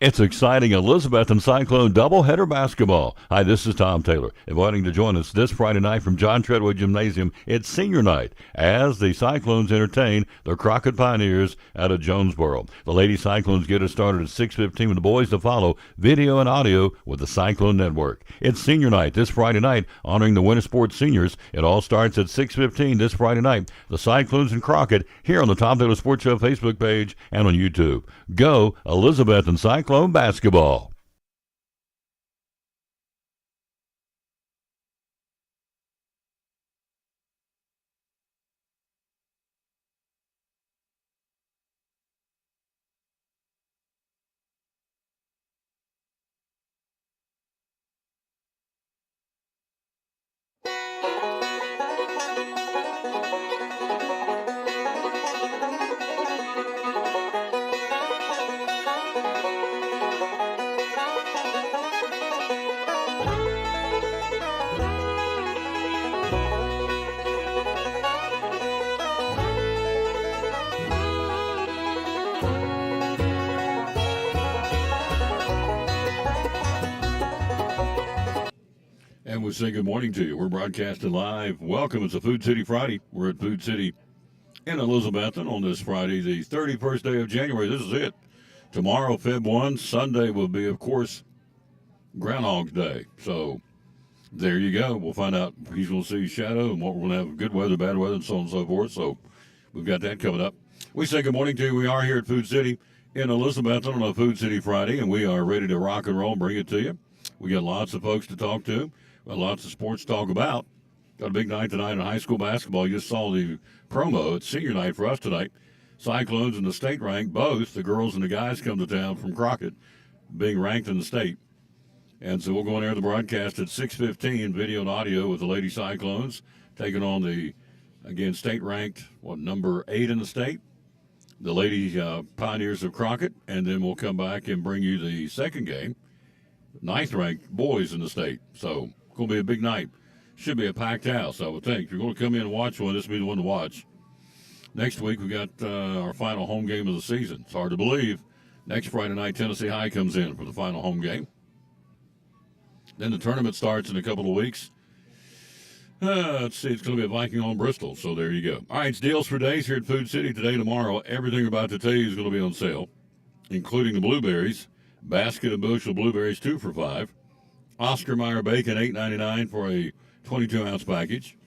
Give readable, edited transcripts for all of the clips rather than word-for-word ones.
It's exciting Elizabeth and Cyclone doubleheader basketball. Hi, this is Tom Taylor, inviting to join us this Friday night from John Treadway Gymnasium. It's senior night as the Cyclones entertain the Crockett Pioneers out of Jonesboro. The Lady Cyclones get us started at 6:15 with the boys to follow, video and audio with the Cyclone Network. It's senior night this Friday night, honoring the Winter Sports seniors. It all starts at 6:15 this Friday night. The Cyclones and Crockett here on the Tom Taylor Sports Show Facebook page and on YouTube. Go Elizabeth and Cyclone basketball. And we say good morning to you. We're broadcasting live. Welcome. It's a Food City Friday. We're at Food City in Elizabethton on this Friday, the 31st day of January. This is it. Tomorrow, Feb 1, Sunday will be, of course, Groundhog's Day. So there you go. We'll find out if he's going to see shadow and what we're going to have good weather, bad weather, and so on and so forth. So we've got that coming up. We say good morning to you. We are here at Food City in Elizabethton on a Food City Friday, and we are ready to rock and roll and bring it to you. We got lots of folks to talk to. Lots of sports to talk about. Got a big night tonight in high school basketball. You just saw the promo. It's senior night for us tonight. Cyclones and the state rank, both the girls and the guys come to town from Crockett, being ranked in the state. And so we'll go on air the broadcast at 6:15, video and audio with the Lady Cyclones, taking on the, again, state ranked, number 8 in the state, the Lady Pioneers of Crockett. And then we'll come back and bring you the second game, 9th ranked boys in the state. So going to be a big night. Should be a packed house, I would think. If you're going to come in and watch one, this will be the one to watch. Next week, we got our final home game of the season. It's hard to believe. Next Friday night, Tennessee High comes in for the final home game. Then the tournament starts in a couple of weeks. Let's see, it's going to be a Viking on Bristol, so there you go. All right, it's Deals for Days here at Food City today, tomorrow. Everything we're about to tell you is going to be on sale, including the blueberries. Basket of bushel blueberries, 2 for $5. Oscar Mayer bacon, $8.99 for a 22-ounce package.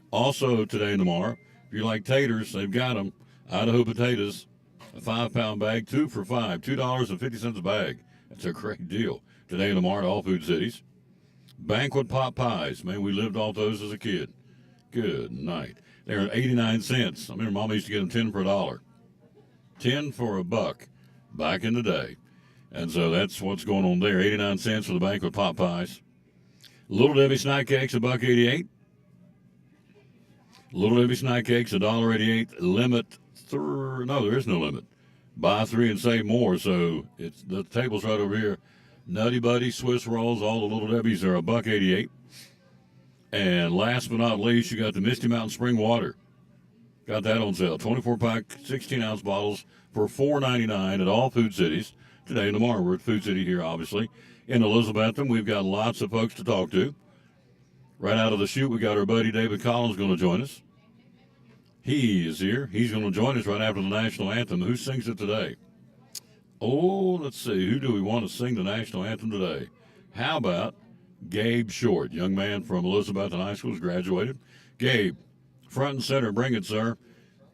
Also today and tomorrow, if you like taters, they've got them. Idaho potatoes, a 5-pound bag, 2 for $5, $2.50 a bag. That's a great deal. Today and tomorrow at all food cities. Banquet pot pies. Man, we lived off those as a kid. Good night. They're 89 cents. I remember Mama used to get them 10 for a dollar. 10 for a buck back in the day. And so that's what's going on there. 89 cents for the banquet pot pies. Little Debbie snack cakes, $1.88. Little Debbie snack cakes, $1.88. Limit, no, there is no limit. Buy 3 and save more. So it's the table's right over here. Nutty Buddy, Swiss rolls, all the Little Debbies are $1.88. And last but not least, you got the Misty Mountain Spring Water. Got that on sale. 24-pack, 16-ounce bottles for $4.99 at all food cities. Today and tomorrow, we're at Food City here, obviously. In Elizabethton, we've got lots of folks to talk to. Right out of the chute, we got our buddy David Collins going to join us. He is here. He's going to join us right after the national anthem. Who sings it today? Oh, let's see. Who do we want to sing the national anthem today? How about Gabe Short, young man from Elizabethton High School, who's graduated. Gabe, front and center, bring it, sir.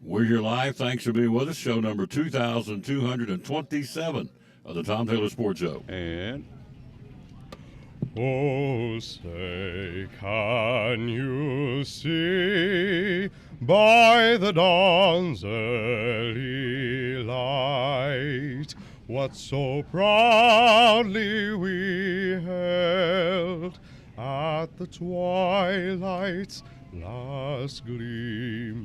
We're here live. Thanks for being with us. Show number 2,227 of the Tom Taylor Sports Show. And oh, say, can you see by the dawn's early light what so proudly we held at the twilight's last gleaming,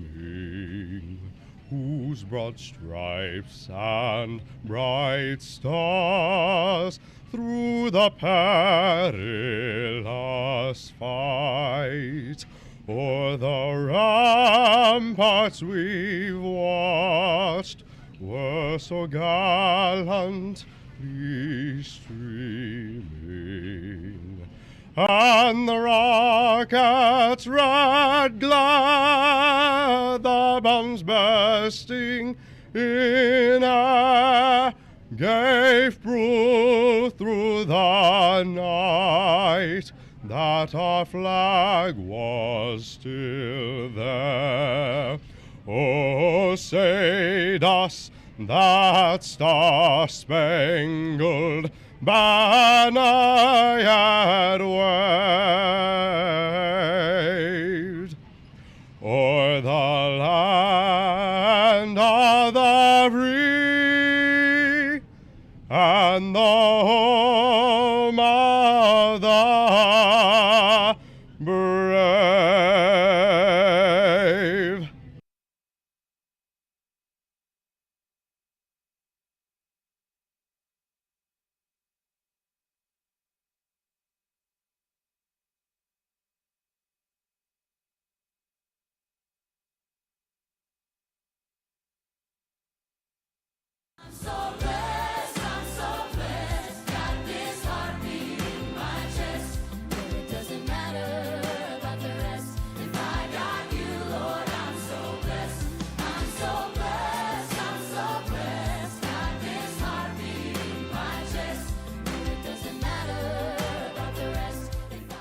whose broad stripes and bright stars through the perilous fight o'er the ramparts we've watched were so gallantly swiftly streaming, and the rocket's red glare, the bombs bursting in air, gave proof through the night that our flag was still there. Oh, say does that star-spangled banner yet waved o'er the land of the free and the home of the brave? So blessed, I'm so blessed, got this heartbeat in my chest. But it doesn't matter about the rest. If I got you, Lord, I'm so blessed. I'm so blessed, I'm so blessed, got this heartbeat in my chest. But it doesn't matter about the rest. If I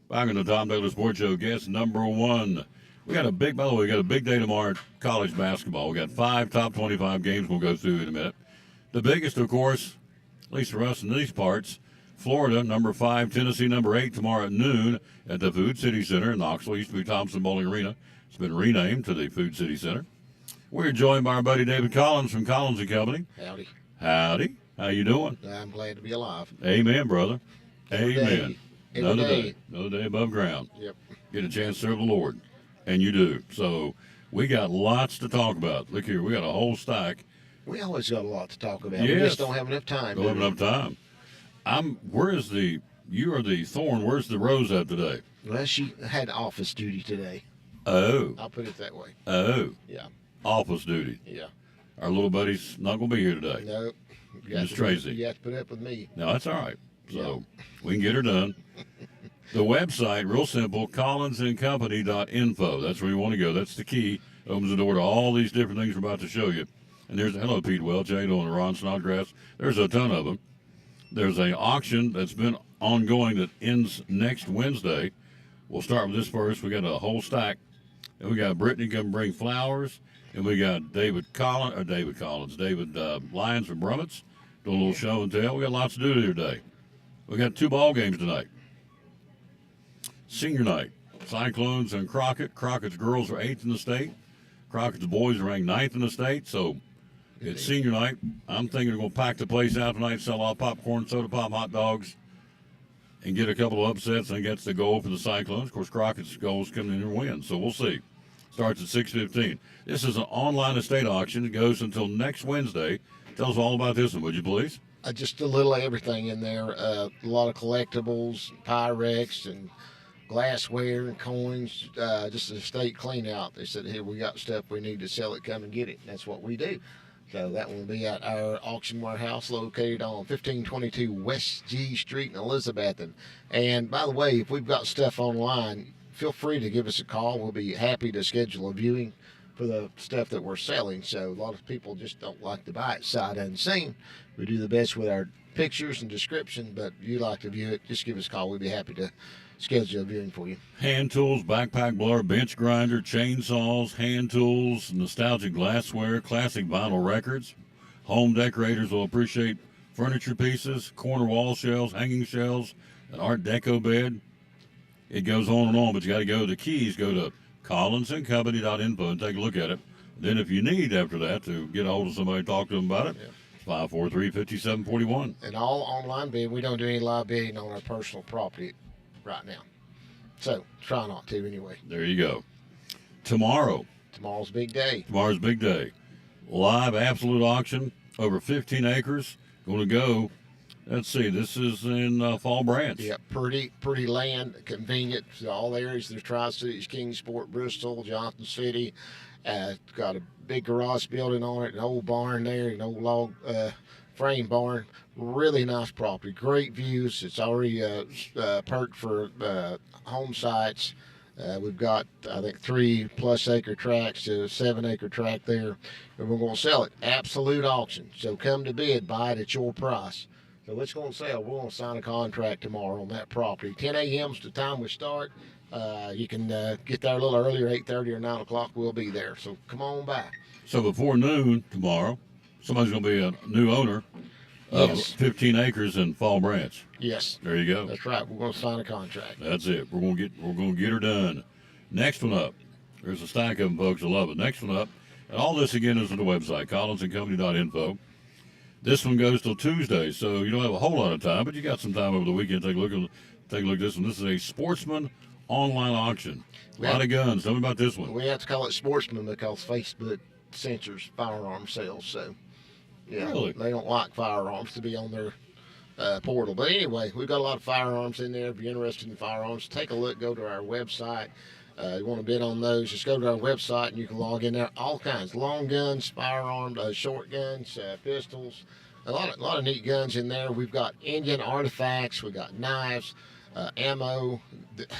Back on the Tom Taylor Sports Show, guest number one. We got a big, by the way, we got a big day tomorrow at college basketball. We got 5 top 25 games we'll go through in a minute. The biggest, of course, at least for us in these parts, Florida, number 5, Tennessee, number 8, tomorrow at noon at the Food City Center in Knoxville. Used to be Thompson Bowling Arena. It's been renamed to the Food City Center. We're joined by our buddy David Collins from Collins & Company. Howdy. Howdy. How you doing? I'm glad to be alive. Amen, brother. Amen. Every day. Another day above ground. Yep. Get a chance to serve the Lord. And you do. So we got lots to talk about. Look here, we got a whole stack. We always got a lot to talk about. Yes. We just don't have enough time. Don't have enough time. You are the thorn. Where's the rose at today? Well, she had office duty today. Oh. I'll put it that way. Oh. Yeah. Office duty. Yeah. Our little buddy's not going to be here today. No. Miss Tracy. You have to put up with me. No, that's all right. So we can get her done. The website, real simple, collinsandcompany.info. That's where you want to go. That's the key. Opens the door to all these different things we're about to show you. And there's, hello, Pete Welch, how you doing, Ron Snodgrass? There's a ton of them. There's an auction that's been ongoing that ends next Wednesday. We'll start with this first. We got a whole stack. And we got Brittany come bring flowers. And we got David Lyons from Brummets doing a little show and tell. We got lots to do today. We got 2 ball games tonight. Senior night, Cyclones and Crockett. Crockett's girls are 8th in the state. Crockett's boys are ranked 9th in the state. So it's senior night. I'm thinking we're going to pack the place out tonight, sell all popcorn, soda pop, hot dogs, and get a couple of upsets. And that's the goal for the Cyclones. Of course, Crockett's goal is coming in and win. So we'll see. Starts at 6:15. This is an online estate auction. It goes until next Wednesday. Tell us all about this one, would you please? Just a little of everything in there. A lot of collectibles, Pyrex, and glassware and coins. Just an estate clean out. They said, here, we got stuff we need to sell it. Come and get it. That's what we do. So that will be at our auction warehouse located on 1522 West G Street in Elizabethton. And by the way, if we've got stuff online, feel free to give us a call. We'll be happy to schedule a viewing for the stuff that we're selling. So a lot of people just don't like to buy it sight unseen. We do the best with our pictures and description, but if you like to view it, just give us a call. We'll be happy to schedule a viewing for you. Hand tools, backpack blower, bench grinder, chainsaws, hand tools, nostalgic glassware, classic vinyl records. Home decorators will appreciate furniture pieces, corner wall shelves, hanging shelves, an Art Deco bed. It goes on and on, but you got to go. The keys go to collinsandcompany.info and take a look at it. Then if you need after that to get a hold of somebody, talk to them about it, 543-5741. And all online bidding. We don't do any live bidding on our personal property right now. So try not to anyway. There you go. Tomorrow's Big day. big day. Live absolute auction, over 15 acres. Going to go, let's see, this is in Fall Branch. Yeah, pretty land, convenient to all areas. There's Tri-Cities, Kingsport, Bristol, Johnson City. Got a big garage building on it, an old barn there, an old log frame barn. Really nice property, great views. It's already perked for home sites. We've got, I think, 3+ acre tracts to a 7 acre tract there, and we're going to sell it. Absolute auction. So come to bid, buy it at your price. So it's going to sell. We're going to sign a contract tomorrow on that property. 10 a.m. is the time we start. You can get there a little earlier, 8:30 or 9 o'clock. We'll be there. So come on by. So before noon tomorrow, somebody's going to be a new owner of Yes. 15 acres in Fall Branch. Yes, There you go. that's right. We're going to sign a contract. That's it. We're gonna get her done. Next one up. There's a stack of them, folks. I love it. Next one up. And all this again is on the website, collinsandcompany.info. This one goes till Tuesday, so you don't have a whole lot of time, but you got some time over the weekend. Take a look at this one. This is a Sportsman online auction. A lot of guns. Tell me about this one. We have to call it sportsman because Facebook censors firearm sales. So, yeah, Really? they don't like firearms to be on their portal. But anyway, we've got a lot of firearms in there. If you're interested in firearms, take a look. Go to our website. You want to bid on those, just go to our website and you can log in there. All kinds, long guns, firearms, short guns, pistols, a lot of neat guns in there. We've got Indian artifacts, we've got knives, ammo.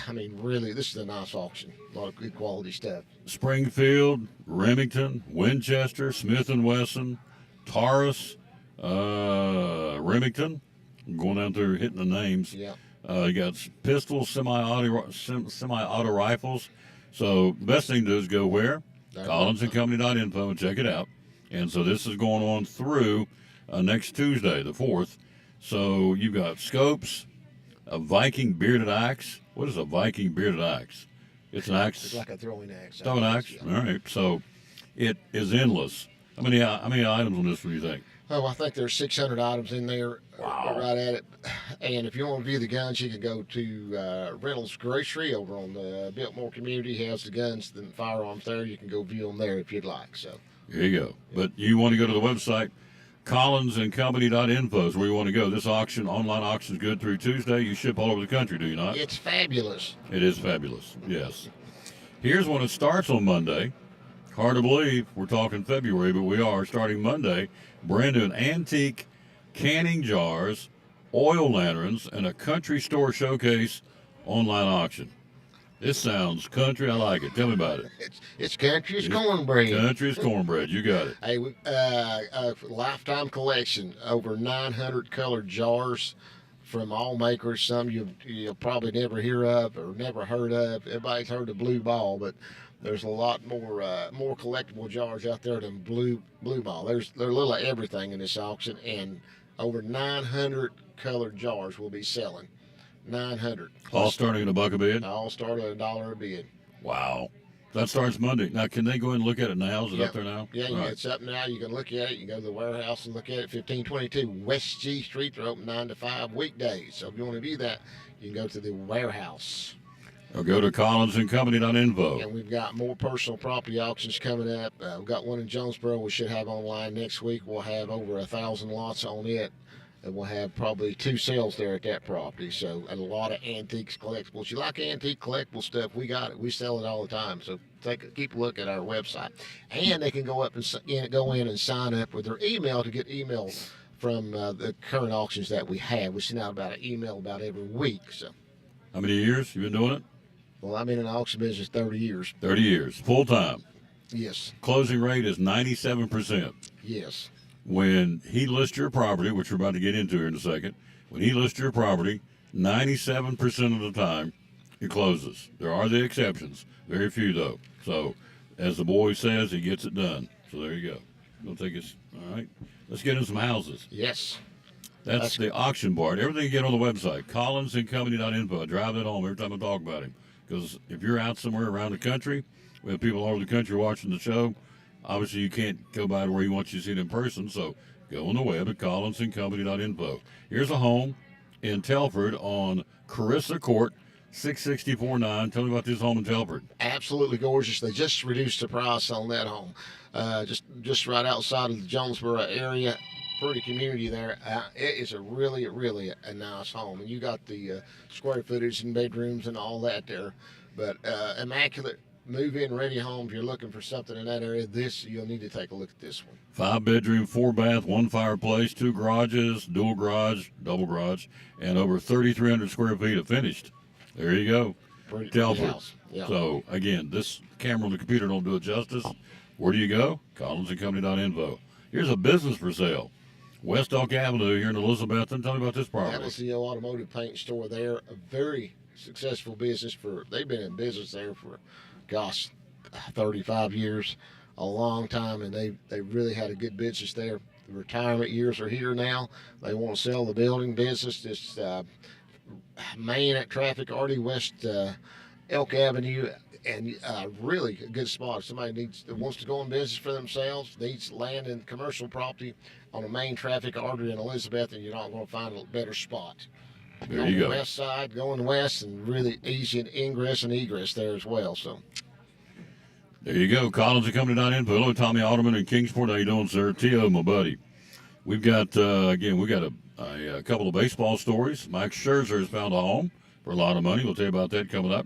I mean, really, this is a nice auction. A lot of good quality stuff. Springfield, Remington, Winchester, Smith & Wesson, Taurus, Remington. I'm going down there hitting the names. Yeah. You got pistols, semi-auto rifles. So the best thing to do is go where? collinsandcompany.info and check it out. And so this is going on through next Tuesday, the 4th. So you've got scopes, a Viking bearded axe. What is a Viking bearded axe? It's an axe. It's like a throwing axe. Throwing axe. Yeah. All right. So it is endless. How many items on this do you think? Oh, I think there's 600 items in there. Wow. Right at it. And if you want to view the guns, you can go to Reynolds Grocery over on the Biltmore community. He has the guns and firearms there. You can go view them there if you'd like. So Here you go. But you want to go to the website, collinsandcompany.info is where you want to go. This online auction is good through Tuesday. You ship all over the country, do you not? it's fabulous. It is fabulous, yes. Here's when it starts on Monday. Hard to believe we're talking February, but we are starting Monday. Brand new antique canning jars, oil lanterns, and a country store showcase online auction. This sounds country. I like it. Tell me about it. It's country. It's cornbread. Country is cornbread. You got it. Hey, lifetime collection, over 900 colored jars from all makers. Some you'll probably never hear of or never heard of. Everybody's heard of Blue Ball, but there's a lot more collectible jars out there than Blue Ball. There's a little of everything in this auction, and over 900 colored jars will be selling. 900. All starting at $1 a bid. All start at $1 a bid. Wow. That starts Monday. Now, can they go in and look at it now? Is it up there now? Yeah, All right. it's up now. You can look at it. You go to the warehouse and look at it. 1522 West G Street. They're open 9 to 5 weekdays. So if you want to view that, you can go to the warehouse. Or go to collinsandcompany.info. And we've got more personal property auctions coming up. We've got one in Jonesboro we should have online next week. We'll have over 1,000 lots on it. And we'll have probably 2 sales there at that property. So a lot of antiques, collectibles. You like antique collectible stuff? We got it. We sell it all the time. So keep a look at our website. And they can go up and go in and sign up with their email to get emails from the current auctions that we have. We send out about an email about every week. So, How many years you been doing it? well, I've been in the auction business 30 years. 30 years. Full time. Yes. Closing rate is 97%. Yes. When he lists your property, which we're about to get into here in a second, when he lists your property, 97% of the time, it closes. There are the exceptions. Very few, though. So, as the boy says, he gets it done. So, there you go. Don't take us. All right. Let's get in some houses. Yes. That's the auction part. Everything you get on the website, collinsandcompany.info. I drive that home every time I talk about him. Because if you're out somewhere around the country, we have people all over the country watching the show, Obviously, you can't go by to where he wants you to see it in person, so go on the web at collinsandcompany.info. Here's a home in Telford on Carissa Court, 664-9. Tell me about this home in Telford. Absolutely gorgeous. They just reduced the price on that home. Just right outside of the Jonesboro area. Pretty community there. It is a really a nice home, and you got the square footage and bedrooms and all that there. But immaculate move-in ready home. If you're looking for something in that area, you'll need to take a look at this one. 5-bedroom, 4-bath, 1 fireplace, 2 garages, dual garage, double garage, and over 3,300 square feet of finished. There you go. Pretty Telford. house. Yeah. So, again, this camera on the computer don't do it justice. Where do you go? collinsandcompany.info. Here's a business for sale. West Elk Avenue here in Elizabethton. Tell me about this property. That was the automotive paint store there. A very successful business they've been in business there for, 35 years, a long time, and they really had a good business there. The retirement years are here now. They want to sell the building business. This main traffic already West Elk Avenue, and really a good spot. Somebody wants to go in business for themselves, needs land and commercial property on a main traffic artery in Elizabeth, and you're not going to find a better spot. There on you the go. west side, going west, and really easy ingress and egress there as well. So There you go. collinsandcompany.info. Hello, Tommy Alderman in Kingsport. How you doing, sir? T.O., my buddy. We've got, a couple of baseball stories. Mike Scherzer has found a home for a lot of money. We'll tell you about that coming up.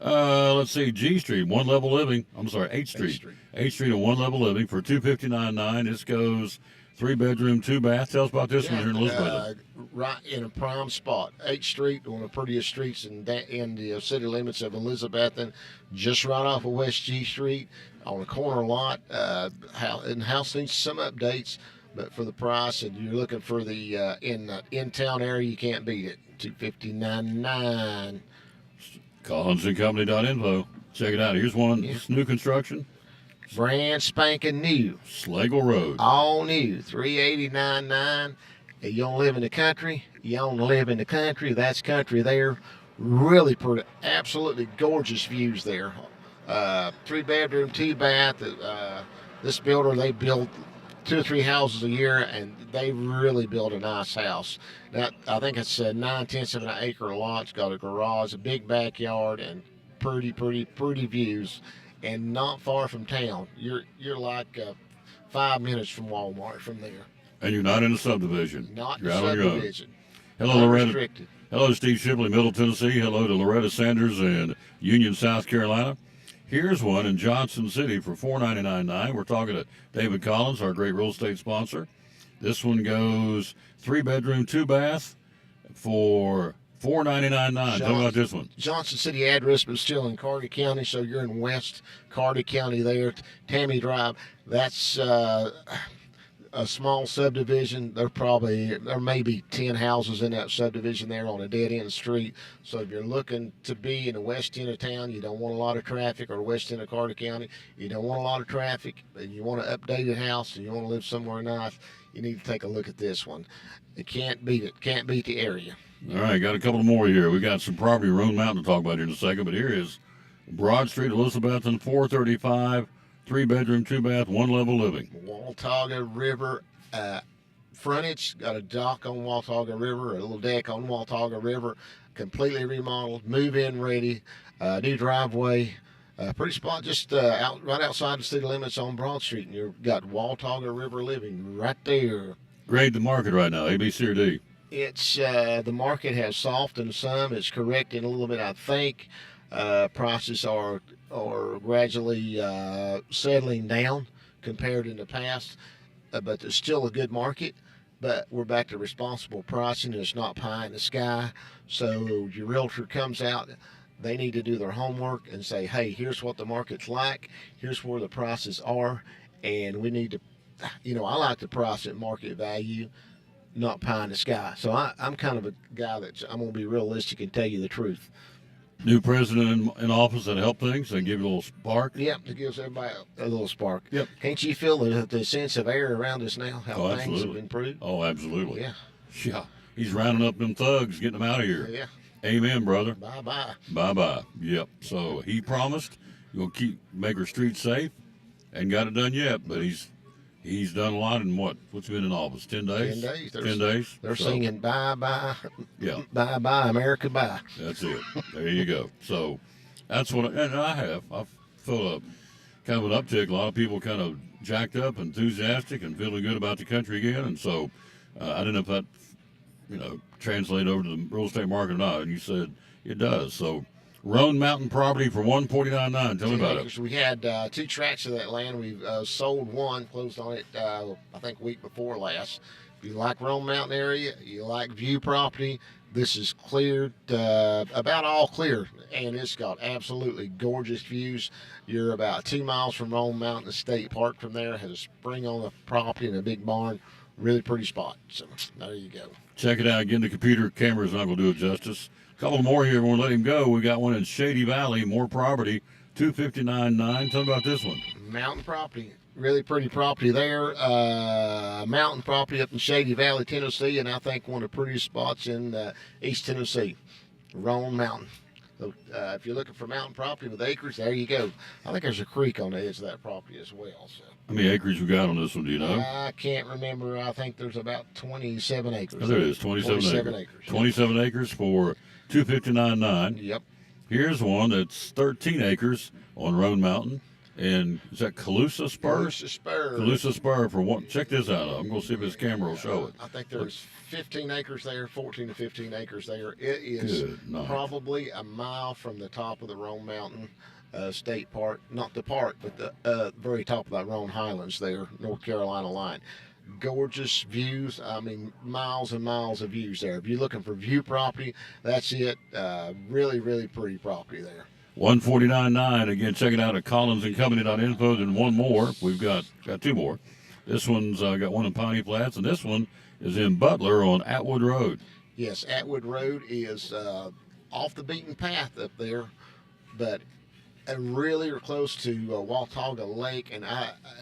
Let's see, G Street, One Level Living. I'm sorry, H Street. H Street and One Level Living for $259,900. This goes 3-bedroom, 2-bath. Tell us about this one here in Elizabeth. Right in a prime spot. 8th Street, one of the prettiest streets in the city limits of Elizabethton, just right off of West G Street on a corner lot. And the house needs some updates, but for the price, and you're looking for the in-town area, you can't beat it. $259,900. collinsandcompany.info. Check it out. Here's one. Yeah. This new construction. Brand spanking new. Schlegel Road. All new, $389,900. You don't live in the country. You don't live in the country. That's country there. Really pretty, absolutely gorgeous views there. 3-bedroom, 2-bath. This builder, they build 2 or 3 houses a year, and they really build a nice house. Now, I think it's a 9/10 of an acre lot. It's got a garage, a big backyard, and pretty views. And not far from town. You're like 5 minutes from Walmart from there. And you're not in a subdivision. Not You're in out on your own. subdivision. Hello, Loretta. Unrestricted. Hello, Steve Shipley, Middle Tennessee. Hello to Loretta Sanders in Union, South Carolina. Here's one in Johnson City for $499,900. We're talking to David Collins, our great real estate sponsor. This one goes 3-bedroom, 2-bath for $499,900. Tell me about this one. Johnson City address, but still in Carter County, so you're in West Carter County there. Tammy Drive. That's a small subdivision. There may be 10 houses in that subdivision there on a dead-end street. So if you're looking to be in the west end of town, you don't want a lot of traffic, or west end of Carter County, you don't want a lot of traffic, and you want an updated house, and you want to live somewhere nice, you need to take a look at this one. You can't beat it. Can't beat the area. All right, got a couple more here. We got some property in Roan Mountain to talk about here in a second, but here is Broad Street, Elizabethton, 435, 3-bedroom, 2-bath, 1-level living. Watauga River frontage, got a dock on Watauga River, a little deck on Watauga River, completely remodeled, move-in ready, new driveway, pretty spot just right outside the city limits on Broad Street, and you've got Watauga River living right there. Grade the market right now, A, B, C, or D? It's the market has softened some. It's correcting a little bit, I think. Prices are gradually settling down compared in the past, but there's still a good market. But we're back to responsible pricing. It's not pie in the sky. So your realtor comes out, they need to do their homework and say, hey, here's what the market's like. Here's where the prices are, and we need to. I like to price at market value, not pie in the sky. So I'm kind of a guy I'm going to be realistic and tell you the truth. New president in office that help things and give you a little spark. Yep, it gives everybody a little spark. Yep. Can't you feel the sense of air around us now? How things absolutely. have improved? Oh, absolutely. Yeah. Yeah. He's rounding up them thugs, getting them out of here. Yeah. Amen, brother. Bye-bye. Bye-bye. Yep. So he promised you'll make our streets safe Ain't got it done yet, but he's done a lot in what's been in office? 10 days? 10 days. 10 days. They're So, singing bye bye, Yeah, bye bye, America, bye. that's it. There you go. So that's what, and I feel a kind of an uptick. A lot of people kind of jacked up, enthusiastic, and feeling good about the country again. And so I didn't know if that, translate over to the real estate market or not. And you said it does. So Roan Mountain property for $149.9. Tell me about it. We had 2 tracts of that land. We've sold one, closed on it, I think week before last. If you like Rome Mountain area, you like view property, this is cleared, about all clear, and it's got absolutely gorgeous views. You're about 2 miles from Rome Mountain State Park from there. Has a spring on the property and a big barn. Really pretty spot. So there you go. Check it out. Again, the computer camera's not going to do it justice. A couple more here. We're going to let him go. We got one in Shady Valley, more property, $259.9. Tell me about this one. Mountain property, really pretty property there. Mountain property up in Shady Valley, Tennessee, and I think one of the prettiest spots in East Tennessee, Roan Mountain. So, if you're looking for mountain property with acres, there you go. I think there's a creek on the edge of that property as well. So How many acres we got on this one, do you know? I can't remember. I think there's about 27 acres. Oh, there it is, 27 acres. 27 acres for $259.9. Yep. Here's one that's 13 acres on Roan Mountain. And is that Calusa Spur? Calusa Spur. Calusa Spur for one. Check this out. I'm going to see if his camera will show it. I think there's 15 acres there, 14 to 15 acres there. It is Good night. probably a mile from the top of the Roan Mountain State Park. Not the park, but the very top of that Roan Highlands there, North Carolina line. Gorgeous views. I mean, miles and miles of views there. If you're looking for view property, that's it. Really, really pretty property there. $149.9. Again, check it out at collinsandcompany.info. Then one more. We've got 2 more. This one's got one in Piney Flats, and this one is in Butler on Atwood Road. Yes, Atwood Road is off the beaten path up there, but really are close to Watauga Lake, and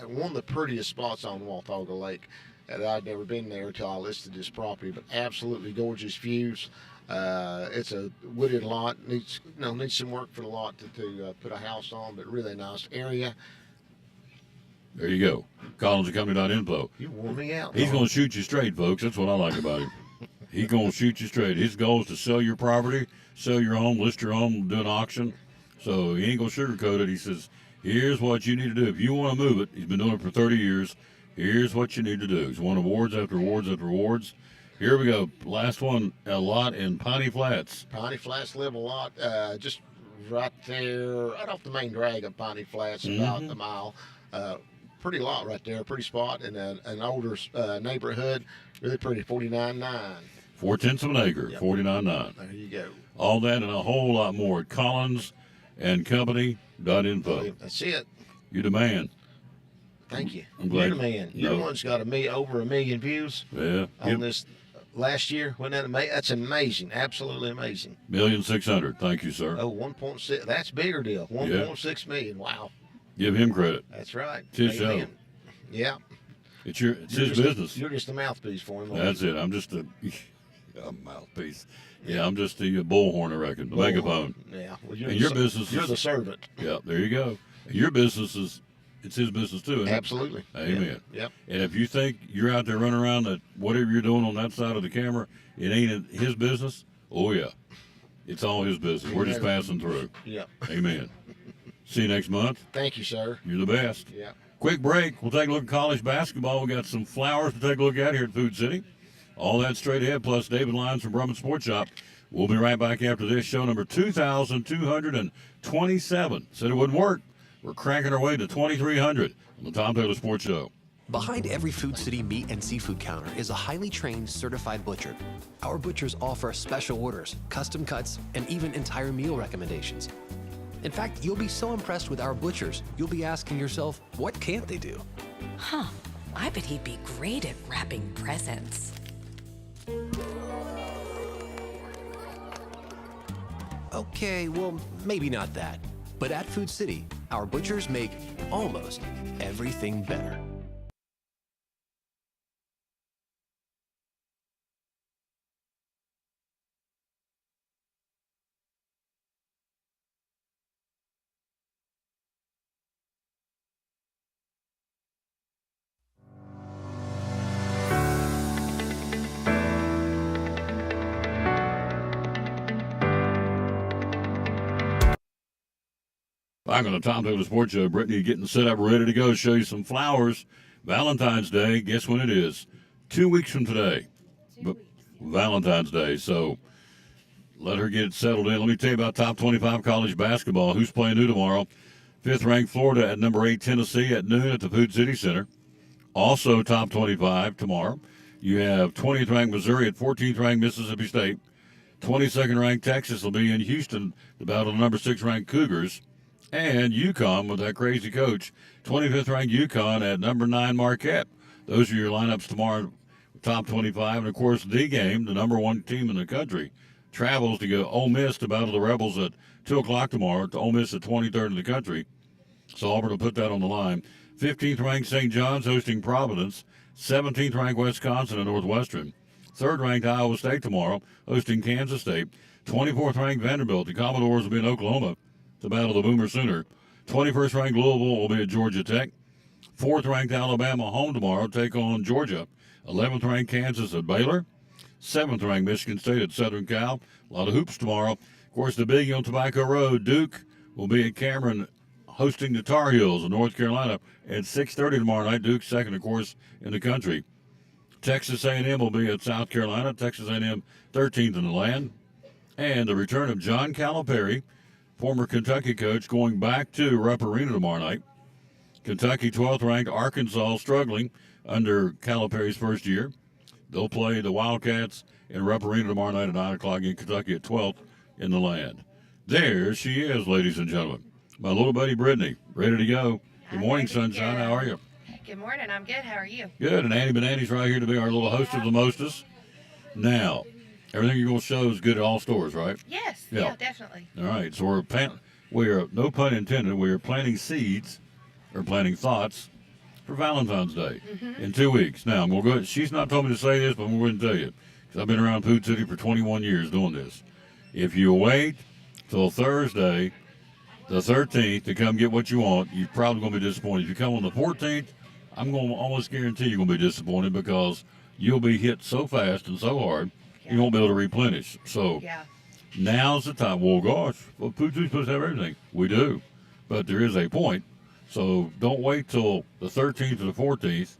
one of the prettiest spots on Watauga Lake. And I'd never been there until I listed this property, but absolutely gorgeous views. It's a wooded lot. Needs some work for the lot to put a house on, but really nice area. There you go. collinsandcompany.info. You wore me out. He's dog. going to shoot you straight, folks. That's what I like about him. He's going to shoot you straight. His goal is to sell your property, sell your home, list your home, do an auction. So he ain't going to sugarcoat it. He says, here's what you need to do. If you want to move it, he's been doing it for 30 years. Here's what you need to do. He's won awards after awards after awards. Here we go. Last one, a lot in Piney Flats. Piney Flats live a lot, just right there, right off the main drag of Piney Flats, about a mile. Pretty lot right there, pretty spot, and an older neighborhood, really pretty, 49.9. 4/10 of an acre, Yep. 49.9. There you go. All that and a whole lot more at collinsandcompany.info. That's it. You the man. Thank you. I'm glad- You're the man. Your No. one's got over 1 million views Yeah. on this last year. Wasn't that amazing? That's amazing. Absolutely amazing. 1,600,000. Thank you, sir. Oh, 1.6. That's a bigger deal. 1.6 million. Wow. Give him credit. That's right. It's his Amen. show. Yeah. It's You're his just business. You're just a mouthpiece for him. That's it. I'm just a mouthpiece. Yeah, I'm just the bullhorn, I reckon, the megaphone. Yeah. Well, you're And the your ser- business You're is- the servant. Yeah, there you go. And your business it's his business too, isn't it? Absolutely. Amen. Yep. And if you think you're out there running around that whatever you're doing on that side of the camera, it ain't his business, oh yeah. It's all his business. We're just passing through. Yep. Amen. See you next month. Thank you, sir. You're the best. Yeah. Quick break. We'll take a look at college basketball. We got some flowers to take a look at here at Food City. All that straight ahead, plus David Lyons from Brumman Sports Shop. We'll be right back after this, show number 2,227. Said it wouldn't work. We're cranking our way to 2,300 on the Tom Taylor Sports Show. Behind every Food City meat and seafood counter is a highly trained, certified butcher. Our butchers offer special orders, custom cuts, and even entire meal recommendations. In fact, you'll be so impressed with our butchers, you'll be asking yourself, what can't they do? Huh. I bet he'd be great at wrapping presents. Okay, well, maybe not that. But at Food City, our butchers make almost everything better. Back on the Tom Taylor Sports Show, Brittany getting set up, ready to go. Show you some flowers. Valentine's Day, guess when it is? 2 weeks from today. Valentine's Day. So let her get it settled in. Let me tell you about top 25 college basketball. Who's playing who tomorrow? 5th-ranked Florida at number 8, Tennessee at noon at the Food City Center. Also top 25 tomorrow. You have 20th-ranked Missouri at 14th-ranked Mississippi State. 22nd-ranked Texas will be in Houston to battle the number 6th-ranked Cougars. And UConn with that crazy coach. 25th-ranked UConn at number 9 Marquette. Those are your lineups tomorrow, top 25. And, of course, the game, the number 1 team in the country, travels to go Ole Miss to battle the Rebels at 2 o'clock tomorrow. To Ole Miss at 23rd in the country. So Auburn will put that on the line. 15th-ranked St. John's hosting Providence. 17th-ranked Wisconsin and Northwestern. 3rd-ranked Iowa State tomorrow, hosting Kansas State. 24th-ranked Vanderbilt. The Commodores will be in Oklahoma to battle the Boomer Sooner. 21st-ranked Louisville will be at Georgia Tech. 4th-ranked Alabama home tomorrow, take on Georgia. 11th-ranked Kansas at Baylor. 7th-ranked Michigan State at Southern Cal. A lot of hoops tomorrow. Of course, the biggie on Tobacco Road, Duke will be at Cameron hosting the Tar Heels of North Carolina at 6:30 tomorrow night. Duke's second, of course, in the country. Texas A&M will be at South Carolina. Texas A&M 13th in the land. And the return of John Calipari, former Kentucky coach, going back to Rupp Arena tomorrow night. Kentucky 12th ranked, Arkansas struggling under Calipari's first year. They'll play the Wildcats in Rupp Arena tomorrow night at 9 o'clock in Kentucky at 12th in the land. There she is, ladies and gentlemen. My little buddy Brittany, ready to go. Good morning, sunshine. How are you? Good morning. I'm good. How are you? Good. And Annie Benanni's right here to be our little host of the mostest. Now, everything you're going to show is good at all stores, right? Yes. Yeah. Yeah, definitely. All right. So we are, no pun intended, we are planting seeds or planting thoughts for Valentine's Day in 2 weeks. Now, I'm going to go. She's not told me to say this, but I'm going to tell you because I've been around Food City for 21 years doing this. If you wait till Thursday, the 13th, to come get what you want, you're probably going to be disappointed. If you come on the 14th, I'm going to almost guarantee you're going to be disappointed because you'll be hit so fast and so hard, you won't be able to replenish. So Yeah. now's the time. Well, gosh, Food City's supposed to have everything. We do. But there is a point. So don't wait till the 13th or the 14th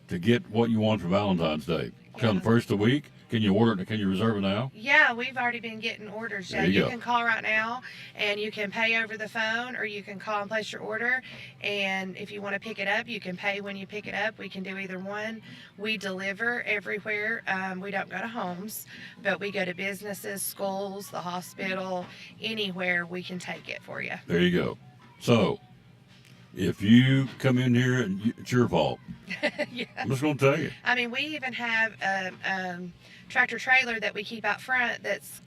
to get what you want for Valentine's Day. Come first of the week. Can you order it? Can you reserve it now? Yeah, we've already been getting orders. There Yeah, you you go. can call right now and you can pay over the phone or you can call and place your order. And if you want to pick it up, you can pay when you pick it up. We can do either one. We deliver everywhere. We don't go to homes, but we go to businesses, schools, the hospital, anywhere we can take it for you. There you go. So if you come in here and it's your fault, Yeah. I'm just going to tell you. I mean, we even have a tractor trailer that we keep out front that's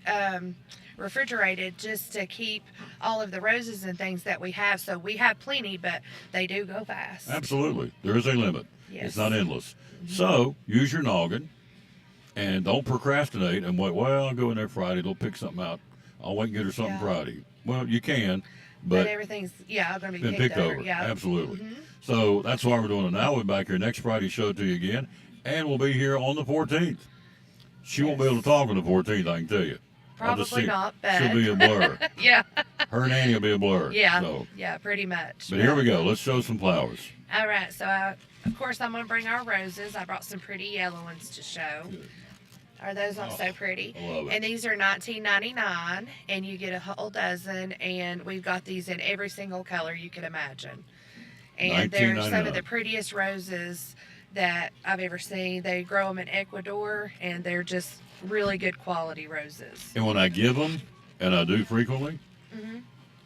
refrigerated just to keep all of the roses and things that we have. So we have plenty, but they do go fast. Absolutely. There is a limit. Yes. It's not endless. So use your noggin and don't procrastinate and wait, well, I'll go in there Friday. They'll pick something out. I'll wait and get her something Yeah. Friday. Well, you can, But but everything's, going to be been picked over. Yeah. Absolutely. So that's why we're doing it now. We'll be back here next Friday, show it to you again. And we'll be here on the 14th. She won't be able to talk on the 14th, I can tell you. I'll just Probably see- not, but She'll be a blur. yeah. Her and Annie will be a blur. Yeah. So, Yeah, pretty much. but here we go. Let's show some flowers. All right, so of course I'm going to bring our roses. I brought some pretty yellow ones to show. Are those not so pretty? I love it. And these are $19.99, and you get a whole dozen, and we've got these in every single color you could imagine. And they're some $19.99. of the prettiest roses that I've ever seen. They grow them in Ecuador, and they're just really good quality roses. And when I give them, and I do frequently, Mm-hmm.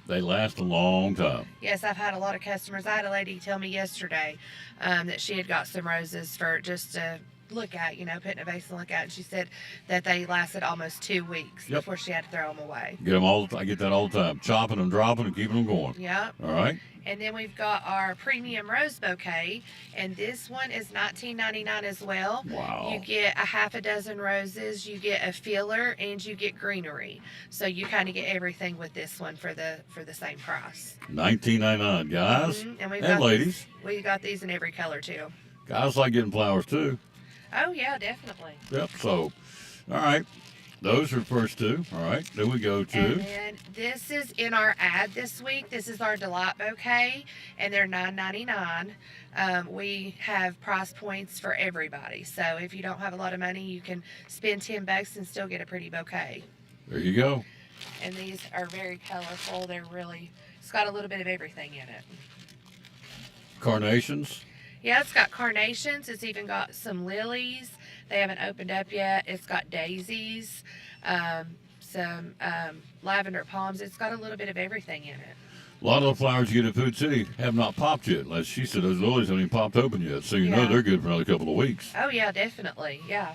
they last a long time. Yes, I've had a lot of customers. I had a lady tell me yesterday that she had got some roses for just to look at, put in a vase and look at. And she said that they lasted almost 2 weeks Yep. before she had to throw them away. Get them all. I get that all the time. Chopping them, dropping them, keeping them going. Yep. All right. And then we've got our premium rose bouquet, and this one is $19.99 as well. Wow. You get a half a dozen roses, you get a filler, and you get greenery. So you kind of get everything with this one for the same price. $19.99, guys Mhm. And we've and got ladies. We got these in every color too. Guys like getting flowers too. Oh yeah, definitely. Yep. So, all right. Those are the first two. All right. Then we go And to. then this is in our ad this week. This is our Delight Bouquet, and they're $9.99. We have price points for everybody. So if you don't have a lot of money, you can spend $10 and still get a pretty bouquet. There you go. And these are very colorful. They're really, it's got a little bit of everything in it. Carnations. Yeah, it's got carnations. It's even got some lilies. They haven't opened up yet. It's got daisies, some lavender palms. It's got a little bit of everything in it. A lot of the flowers you get at Food City have not popped yet. Like she said, those lilies haven't even popped open yet. So you know Yeah. they're good for another couple of weeks. Oh, yeah, definitely. Yeah.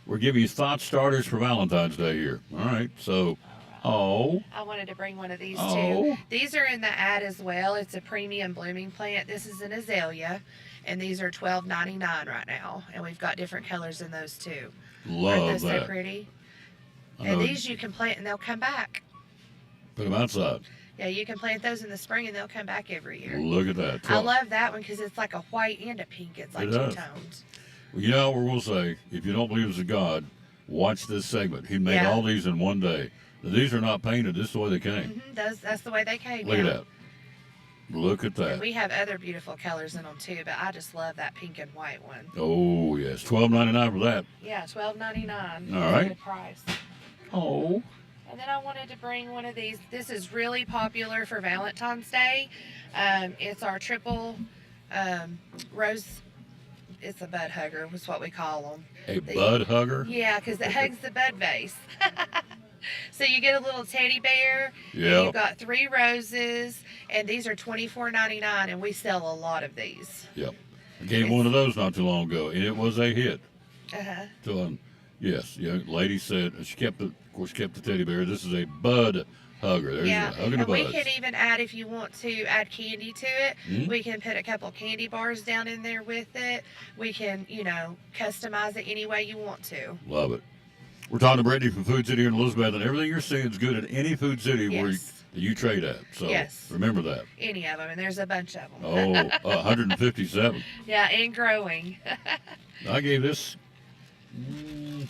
We're giving you thought starters for Valentine's Day here. All right. So, oh, I wanted to bring one of these Oh. too. These are in the ad as well. It's a premium blooming plant. This is an azalea, and these are $12.99 right now. And we've got different colors in those too. Aren't love those so that. pretty? I And know. these you can plant and they'll come back. Put them outside. Yeah, you can plant those in the spring and they'll come back every year. Look at that. I love that one because it's like a white and a pink. It's like It two does. tones. Well, you know what we'll say? If you don't believe there's a God, watch this segment. He made Yeah. all these in one day. These are not painted. This is the way they came. That's the way they came. Look yeah. at that. Look at And that. we have other beautiful colors in them too, but I just love that pink and white one. Oh, yes. $12.99 for that. Yeah, $12.99. All right. Good price. Oh. And then I wanted to bring one of these. This is really popular for Valentine's Day. It's our triple rose. It's a bud hugger, was what we call them. A bud hugger? Yeah, because it hugs the bud vase. So you get a little teddy bear. And Yeah. you've got 3 roses, and these are $24.99, and we sell a lot of these. Yep. I gave one of those not too long ago, and it was a hit. Uh-huh. So, yes, young lady said she kept the, of course, kept the teddy bear. This is a bud hugger. There's Yeah, a hugging the and we buds. can even add, if you want to add candy to it, Mhm. we can put a couple candy bars down in there with it. We can, customize it any way you want to. Love it. We're talking to Brittany from Food City here in Elizabeth, and everything you're seeing is good at any Food City where Yes. you trade at. So Yes. remember that. Any of them, and there's a bunch of them. Oh, 157. Yeah, and growing. I gave this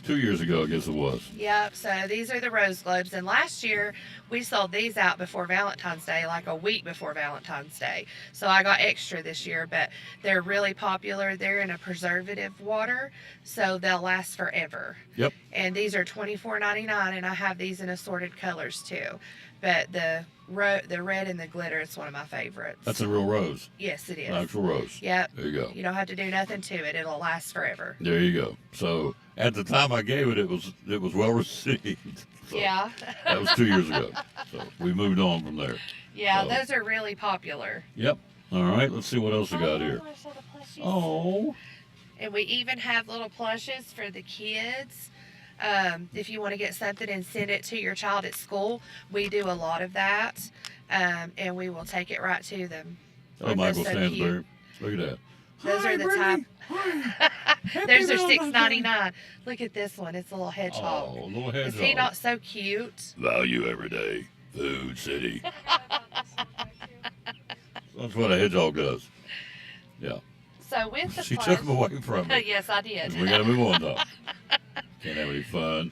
2 years ago, I guess it was. Yep, so these are the rose globes, and last year we sold these out before Valentine's Day, like a week before Valentine's Day. So I got extra this year, but they're really popular. They're in a preservative water, so they'll last forever. Yep. And these are $24.99, and I have these in assorted colors too. But the red and the glitter is one of my favorites. That's a real rose, Yes, it an is. actual rose. Yep. There you go. You don't have to do nothing to it. It'll last forever. There you go. So at the time I gave it, it was well received. So Yeah. That was 2 years ago. So we moved on from there. Yeah, So- those are really popular. Yep. All right. Let's see what else we got here. I saw the plushies. Oh. And we even have little plushes for the kids. If you want to get something and send it to your child at school, we do a lot of that. And we will take it right to them. Oh, They're Michael so Stansbury. cute. Look at that. Those Hi, are the Brittany. type. Those are $6.99. Look at this one. It's a little hedgehog. Oh, little Is he hedgehog. not so cute? Value every day. Food City. That's what a hedgehog does. Yeah. So with the She plush, took him away from me. yes, I did. We got to move on, though. Can't have any fun.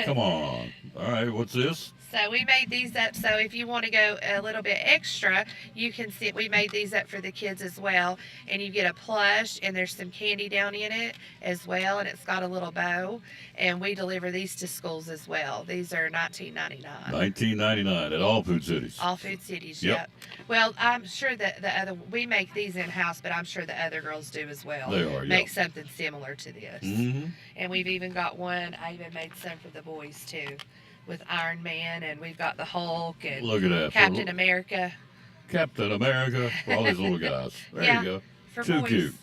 Come on. All right. What's this? So we made these up. So if you want to go a little bit extra, you can see we made these up for the kids as well. And you get a plush, and there's some candy down in it as well, and it's got a little bow. And we deliver these to schools as well. These are $19.99. $19.99 at all Food Cities. All Food Cities, Yep. yep. Well, I'm sure that we make these in house, but I'm sure the other girls do as well. They are, yeah. Make something similar to this. Mm-hmm. And we've even got one. I even made some for the boys too, with Iron Man, and we've got the Hulk and Look at that. Captain America Captain America for all these little guys. There Yeah, you go. for Too boys. cute.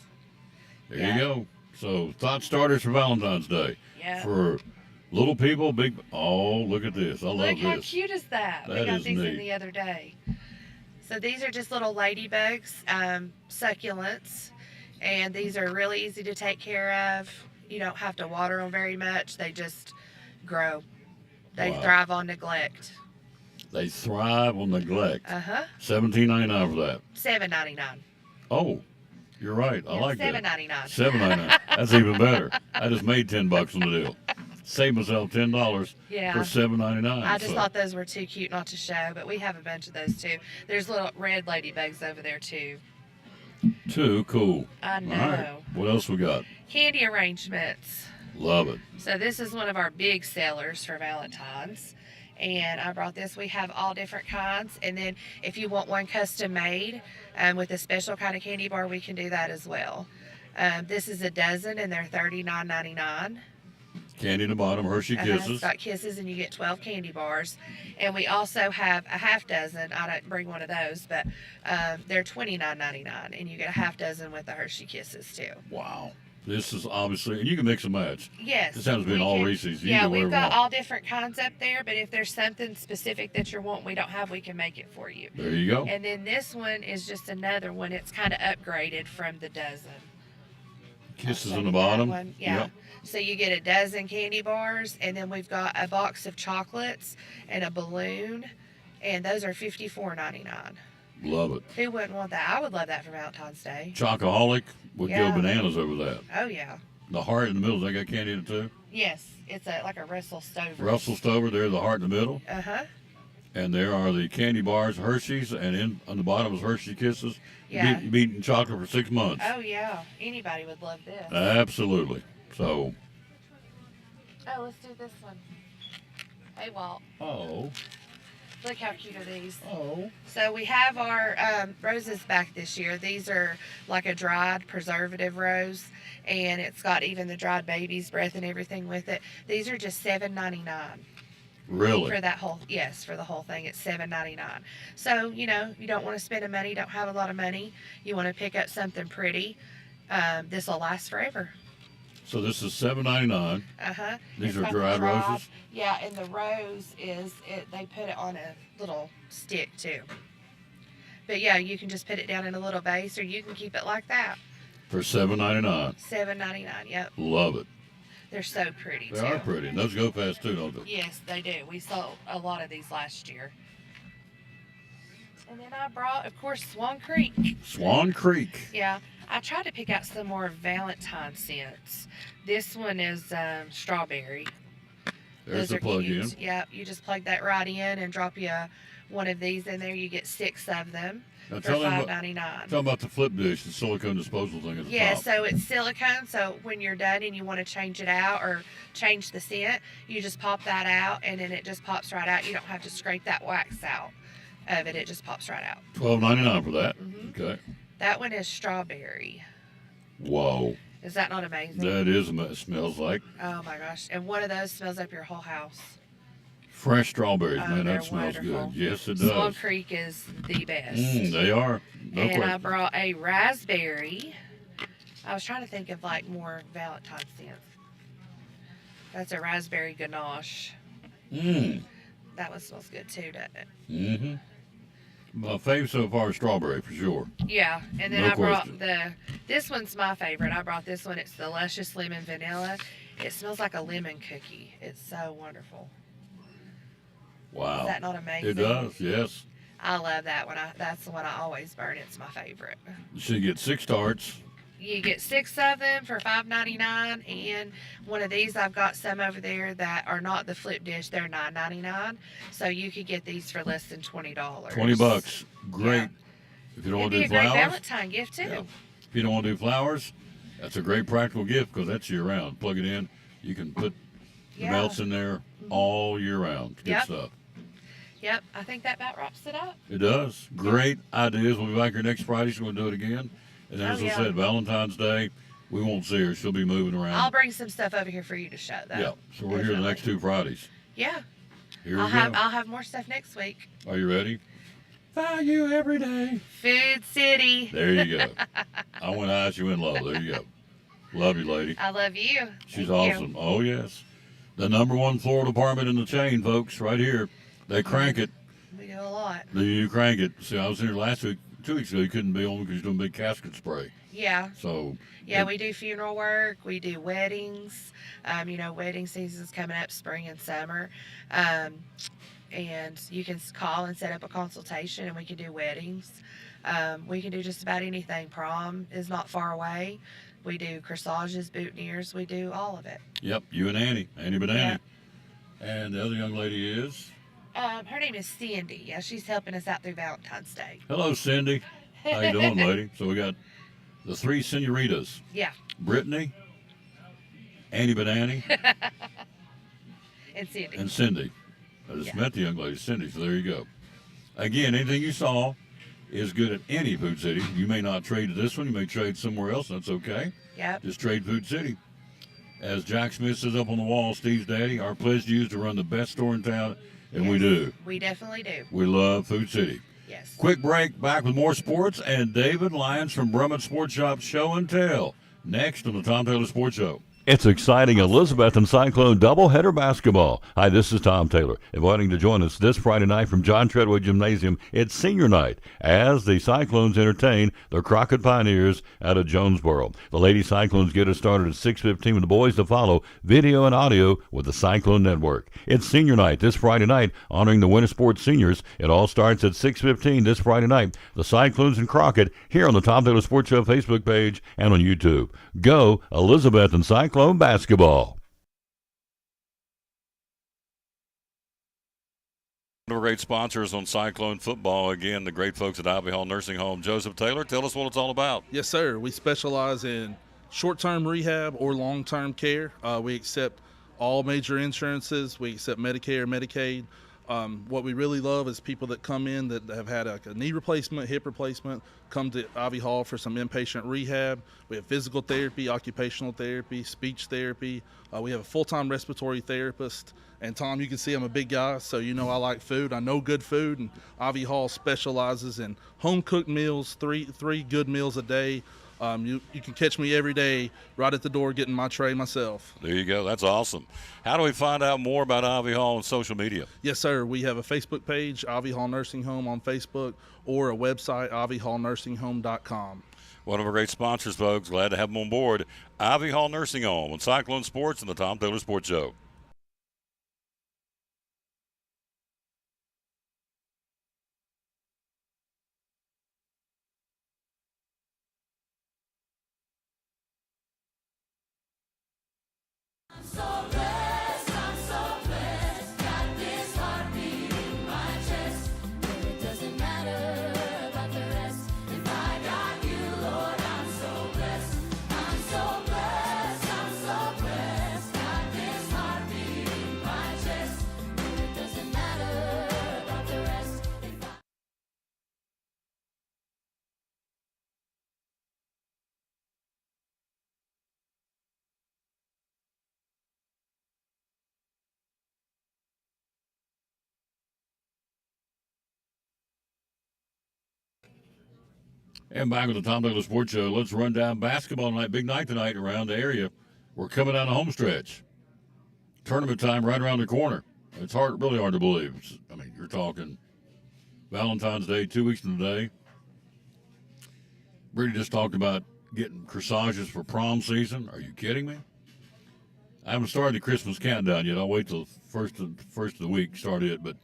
There Yeah. you go. So thought starters for Valentine's Day. Yeah. For little people, big. Oh, look at this. I love Look how this. cute is that? We That got is these neat. in the other day. So these are just little ladybugs, succulents, and these are really easy to take care of. You don't have to water them very much. They just grow. They Wow. thrive on neglect. They thrive on neglect. $17.99 for that. $7.99. Oh, you're right. I like that. $7.99. $7.99. That's even better. I just made $10 on the deal. Save myself $10 Yeah. for $7.99. I just thought those were too cute not to show, but we have a bunch of those too. There's little red ladybugs over there too. Too cool. I know. All right. What else we got? Candy arrangements. Love it. So this is one of our big sellers for Valentine's. And I brought this. We have all different kinds. And then if you want one custom made with a special kind of candy bar, we can do that as well. This is a dozen and they're $39.99. Candy in the bottom, Hershey It's Kisses. got kisses and you get 12 candy bars. And we also have a half dozen. I didn't bring one of those, but they're $29.99. And you get a half dozen with the Hershey Kisses too. Wow. This is obviously, and you can mix and match. Yes. This happens to be we all can- Reese's. You Yeah, can do we've whatever got you want. all different kinds up there, but if there's something specific that you're wanting we don't have, we can make it for you. There you go. And then this one is just another one. It's kind of upgraded from the dozen. Kisses I'll in show the you that bottom. one. Yeah. Yep. So you get a dozen candy bars, and then we've got a box of chocolates and a balloon, and those are $54.99. Love it. Who wouldn't want that? I would love that for Valentine's Day. Chocoholic would Yeah. go bananas over that. Oh yeah. The heart in the middle, they got candy in it too. Yes, it's like a Russell Stover. Russell Stover, there's the heart in the middle. Uh huh. And there are the candy bars, Hershey's, and on the bottom is Hershey Kisses. Yeah. You've been eating chocolate for 6 months. Oh yeah. Anybody would love this. Absolutely. So, Oh, let's do this one. Hey, Walt. oh, Look how cute are these. oh. So we have our roses back this year. These are like a dried preservative rose, and it's got even the dried baby's breath and everything with it. These are just $7.99 Really? for that whole. Yes, for the whole thing, it's $7.99. So you don't want to spend the money, don't have a lot of money. You want to pick up something pretty. This will last forever. So this is $7.99. Uh huh. These are dried roses? Yeah, and the rose is it. They put it on a little stick too. But yeah, you can just put it down in a little vase, or you can keep it like that. For $7.99. $7.99. Yep, Love it. they're so pretty They too. are pretty. And those go fast too, don't they? Yes, they do. We sold a lot of these last year. And then I brought, of course, Swan Creek. Swan Creek. Yeah, I tried to pick out some more Valentine scents. This one is strawberry. There's Those the are plug cute. in. Yeah, you just plug that right in and drop you one of these in there. You get 6 of them Now for tell me about, $5.99. tell me about the flip dish, the silicone disposal thing at the Yeah, top. so it's silicone. So when you're done and you want to change it out or change the scent, you just pop that out, and then it just pops right out. You don't have to scrape that wax out of it. It just pops right out. $12.99 for that. Mhm. Okay. That one is strawberry. Whoa. Is that not amazing? That is what it smells like. Oh my gosh! And one of those smells up your whole house. Fresh strawberries, Oh, man. they're That smells wonderful. good. Yes, it Swan does. Creek is the best. They are. No and I question. brought a raspberry. I was trying to think of like more Valentine's scents. That's a raspberry ganache. That one smells good too, doesn't it? Mm-hmm. My fave so far is strawberry for sure. Yeah, and then No I brought question. this one's my favorite. I brought this one. It's the Luscious Lemon Vanilla. It smells like a lemon cookie. It's so wonderful. Wow. Is that not amazing? It does, yes. I love that one. That's the one I always burn. It's my favorite. So you get 6 tarts. You get 6 of them for $5.99, and one of these I've got some over there that are not the flip dish. They're $9.99, so you could get these for less than $20. $20. Great. Yeah. If you don't It'd want to be do a great flowers, Valentine gift too. Yeah. If you don't want to do flowers, that's a great practical gift because that's year round. Plug it in. You can put the Yeah. melts in there all year round. Good Yep. stuff. Yep, I think that about wraps it up. It does. Great ideas. We'll be back here next Friday. She's going to do it again. And as Oh, I yeah. said, Valentine's Day, we won't see her. She'll be moving around. I'll bring some stuff over here for you to show though. Yeah. So we're here the Definitely. next 2 Fridays. Yeah, Here I'll we go. have more stuff next week. Are you ready? Value every day. Food City. There you go. I went high, she went low. There you go. Love you, lady. I love you. She's Thank you. awesome. Oh, yes. The #1 floral department in the chain, folks, right here. They crank it. We do a lot. You crank it. See, I was here last week, 2 weeks ago. You couldn't be on because you're doing big casket spray. Yeah. So, Yeah, we do funeral work. We do weddings. Wedding season's coming up, spring and summer. And you can call and set up a consultation, and we can do weddings. We can do just about anything. Prom is not far away. We do corsages, boutonnieres. We do all of it. Yep, you and Annie Banani. And the other young lady is? Her name is Cindy. Yeah, she's helping us out through Valentine's Day. Hello, Cindy. How you doing, lady? So we got the three senoritas. Yeah, Brittany, Annie Banani, and Cindy. and Cindy. I just Yeah. met the young lady, Cindy, so there you go. Again, anything you saw is good at any Food City. You may not trade to this one. You may trade somewhere else. That's okay. Yep. Just trade Food City. As Jack Smith says up on the wall, Steve's daddy, our pledge to you is to run the best store in town, and we Yes, do. We definitely do. We love Food City. Yes. Quick break, back with more sports, and David Lyons from Brummett Sports Shop Show and Tell. Next on the Tom Taylor Sports Show. It's exciting Elizabeth and Cyclone doubleheader basketball. Hi, this is Tom Taylor, inviting to join us this Friday night from John Treadway Gymnasium. It's senior night as the Cyclones entertain the Crockett Pioneers out of Jonesboro. The Lady Cyclones get us started at 6:15 with the boys to follow, video and audio with the Cyclone Network. It's senior night this Friday night, honoring the Winter Sports seniors. It all starts at 6:15 this Friday night. The Cyclones and Crockett here on the Tom Taylor Sports Show Facebook page and on YouTube. Go Elizabeth and Cyclone basketball. One of our great sponsors on Cyclone football, again, the great folks at Ivy Hall Nursing Home. Joseph Taylor, tell us what it's all about. Yes, sir. We specialize in short-term rehab or long-term care. We accept all major insurances. We accept Medicare, Medicaid. What we really love is people that come in that have had a knee replacement, hip replacement, come to Ivy Hall for some inpatient rehab. We have physical therapy, occupational therapy, speech therapy. We have a full-time respiratory therapist. And Tom, you can see I'm a big guy, so you know I like food. I know good food, and Ivy Hall specializes in home-cooked meals, three good meals a day. You can catch me every day right at the door getting my tray myself. There you go. That's awesome. How do we find out more about Ivy Hall on social media? Yes, sir. We have a Facebook page, Ivy Hall Nursing Home on Facebook, or a website, ivyhallnursingHome.com. One of our great sponsors, folks. Glad to have them on board. Ivy Hall Nursing Home on Cyclone Sports and the Tom Taylor Sports Show. I'm so blessed, got this heartbeat in my chest. No, it doesn't matter about the rest. If I got you, Lord, I'm so blessed. I'm so blessed, got this heartbeat in my chest. No, it doesn't matter about the rest. If I And back with the Tom Taylor Sports Show. Let's run down basketball tonight. Big night tonight around the area. We're coming down the home stretch. Tournament time right around the corner. It's really hard to believe. You're talking Valentine's Day, 2 weeks from today. Brady just talked about getting corsages for prom season. Are you kidding me? I haven't started the Christmas countdown yet. I'll wait till first of the week, start it, but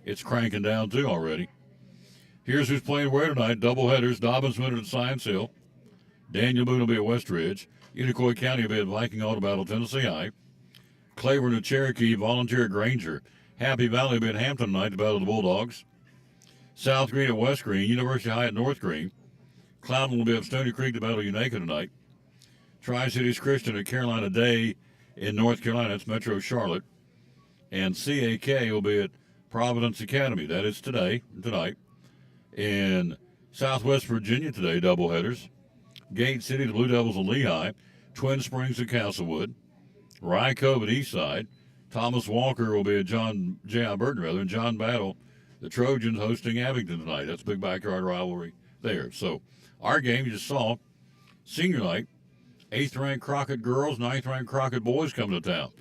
it's cranking down too already. Here's who's playing where tonight. Doubleheaders, Dobbins Middle at Science Hill. Daniel Boone will be at Westridge. Unicoi County will be at Viking Auto Battle, Tennessee High. Claiborne and Cherokee, Volunteer at Granger. Happy Valley will be at Hampton tonight to battle the Bulldogs. South Green at West Green. University High at North Green. Cloudland will be at Stony Creek to battle Unaka tonight. Tri-Cities Christian at Carolina Day in North Carolina. That's Metro Charlotte. And CAK will be at Providence Academy. That is tonight. In Southwest Virginia today, doubleheaders. Gate City, the Blue Devils and Lehigh. Twin Springs and Castlewood. Rye Cove at Eastside. Thomas Walker will be at J.I. Burton, and John Battle, the Trojans hosting Abington tonight. That's a big backyard rivalry there. So our game you just saw, senior night, 8th-ranked Crockett girls, 9th-ranked Crockett boys coming to town.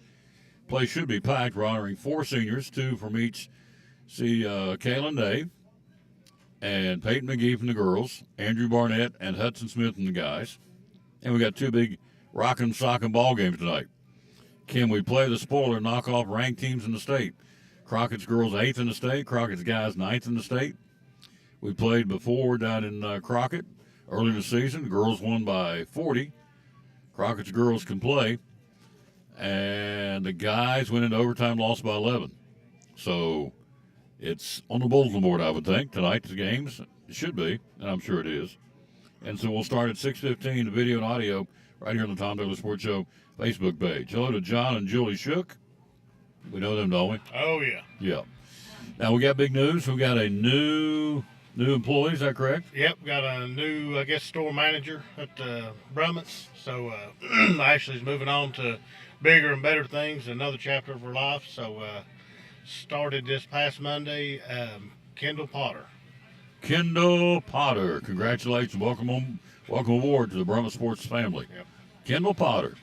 Place should be packed. We're honoring 4 seniors, 2 from each. Kaylin Dave and Peyton McGee from the girls, Andrew Barnett and Hudson Smith from the guys. And we got 2 big rockin' sockin' ball games tonight. Can we play the spoiler and knock off ranked teams in the state? Crockett's girls 8th in the state, Crockett's guys 9th in the state. We played before down in Crockett early in the season. The girls won by 40. Crockett's girls can play. And the guys went into overtime, lost by 11. So it's on the bulletin board, I would think, tonight's games. It should be, and I'm sure it is. And so we'll start at 6:15, the video and audio, right here on the Tom Taylor Sports Show Facebook page. Hello to John and Julie Shook. We know them, don't we? Oh, yeah. Yeah. Now we got big news. We got a new employee. Is that correct? Yep, got a new, store manager at Brummett's. So Ashley's moving on to bigger and better things, another chapter of her life. So started this past Monday, Kendall Potter. Kendall Potter. Congratulations. Welcome aboard to the Brummet Sports family. Yep. Kendall Potter.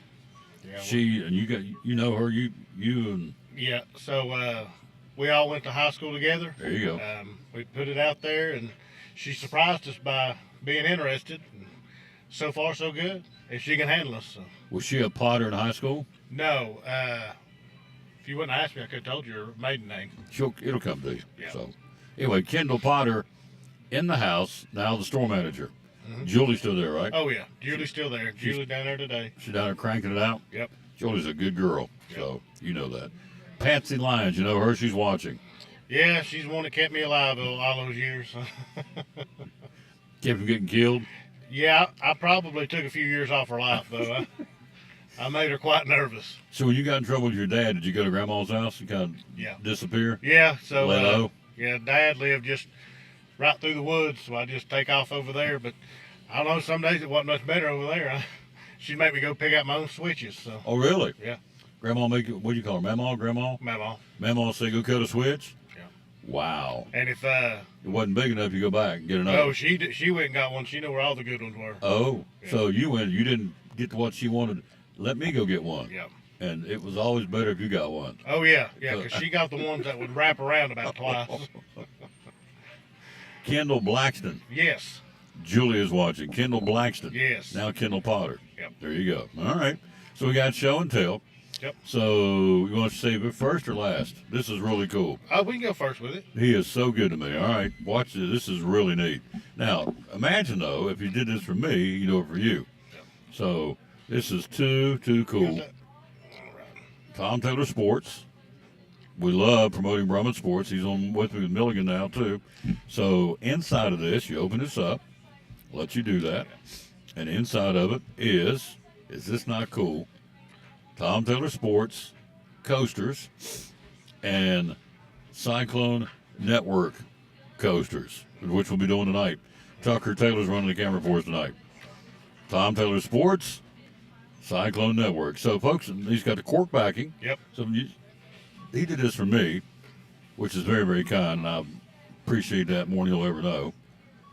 Yeah, You know her, you and yeah. So we all went to high school together. there you go. We put it out there, and she surprised us by being interested. And so far, so good. If she can handle us. So. Was she a Potter in high school? No, if you wouldn't ask me, I could have told you her maiden name. It'll come to you. Yeah. So anyway, Kendall Potter in the house, now the store manager. Julie's still there, right? Oh, yeah. Julie's still there. Julie down there today. She's down there cranking it out. Yep. Julie's a good girl, so you know that. Patsy Lyons, you know her, she's watching. Yeah, she's the one that kept me alive all those years. Kept from getting killed. Yeah, I probably took a few years off her life, though. I made her quite nervous. So when you got in trouble with your dad, did you go to Grandma's house and kind of Yeah. disappear? Yeah, so Lay low? yeah, Dad lived just right through the woods, so I just take off over there. But I don't know, some days it wasn't much better over there. She'd make me go pick out my own switches. So Oh, really? yeah, Grandma make it, what do you call her? Mama, Grandma? Mama. Mama say go cut a switch? Yeah. Wow. And if It wasn't big enough, you go back and get another. no, she went and got one. She knew where all the good ones were. Oh, so you didn't get to what she wanted. Let me go get one. Yeah. And it was always better if you got one. Oh yeah, because she got the ones that would wrap around about twice. Kendall Blackston. Yes. Julia's watching. Kendall Blackston. Yes. Now Kendall Potter. Yep. There you go. All right. So we got show and tell. Yep. So you want to save it first or last? This is really cool. Oh, we can go first with it. He is so good to me. All right. Watch this. This is really neat. Now, imagine, though, if you did this for me, you do it for you. Yep. So this is too cool. Tom Taylor Sports. We love promoting Brummet Sports. He's on with me with Milligan now, too. So inside of this, you open this up, let you do that. And inside of it is this not cool? Tom Taylor Sports coasters and Cyclone Network coasters, which we'll be doing tonight. Tucker Taylor's running the camera for us tonight. Tom Taylor Sports, Cyclone Network. So, folks, he's got the cork backing. Yep. So he did this for me, which is very, very kind, and I appreciate that more than he'll ever know.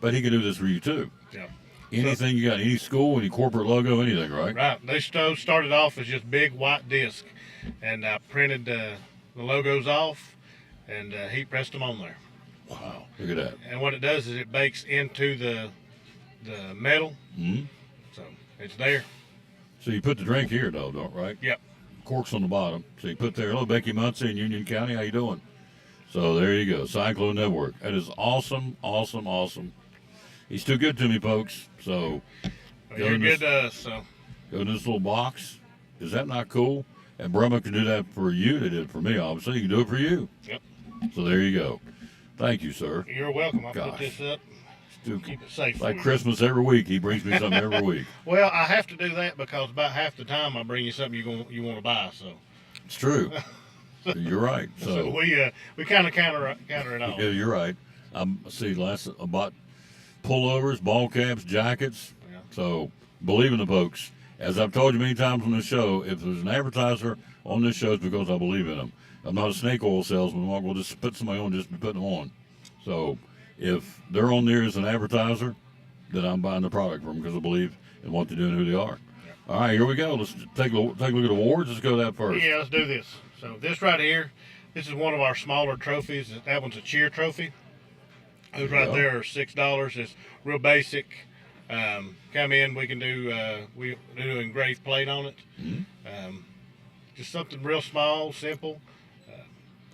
But he can do this for you, too. Yeah. Anything you got, any school, any corporate logo, anything, right? Right. They started off as just big white disc, and I printed the logos off and heat pressed them on there. Wow. Look at that. And what it does is it bakes into the metal, Hmm. so it's there. So you put the drink here, though, don't right? Yep. Cork's on the bottom. So you put there, hello, Becky Muncie in Union County. How you doing? So there you go, Cyclone Network. That is awesome, awesome, awesome. He's too good to me, folks. So You're good to us, so. go to this little box. Is that not cool? And Brumma can do that for you. They did it for me, obviously. You can do it for you. Yep. So there you go. Thank you, sir. You're welcome. I'll Gosh. put this up. Stu- Keep it safe. Like Christmas every week. He brings me something every week. Well, I have to do that because about half the time I bring you something you want to buy. So. It's true. You're right. So we kind of counter it off. Yeah, you're right. I bought pullovers, ball caps, jackets. Yeah. So believe in the folks. As I've told you many times on this show, if there's an advertiser on this show, it's because I believe in them. I'm not a snake oil salesman. We'll just put somebody on just to put them on. So if they're on there as an advertiser, then I'm buying the product from them because I believe in what they do and who they are. Yeah. All right, here we go. Let's take a look at awards. Let's go that first. Yeah, let's do this. So this right here, this is one of our smaller trophies. That one's a cheer trophy. Those right there are $6. It's real basic. Come in, we can do engraved plate on it. Mm-hmm. Just something real small, simple.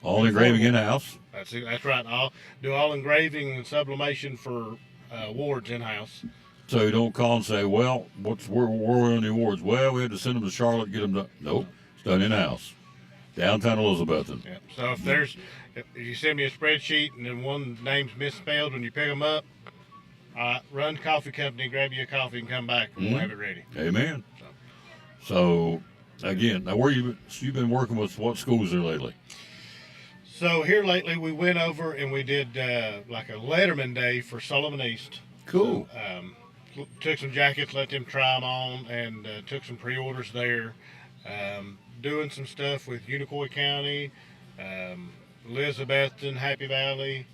All engraving in-house. That's right. I'll do all engraving and sublimation for awards in house. So you don't call and say, well, where were we on the awards? Well, we had to send them to Charlotte, get them done. Nope, it's done in-house. Downtown Elizabethton. Yeah. So if you send me a spreadsheet and then one name's misspelled when you pick them up, run the coffee company, grab you a coffee, and come back, and we'll have it ready. Amen. So, again, now you've been working with what schools there lately? So here lately, we went over and we did like a Letterman Day for Sullivan East. Cool. So, took some jackets, let them try them on, and took some pre-orders there. Doing some stuff with Unicoi County, Elizabethton, Happy Valley.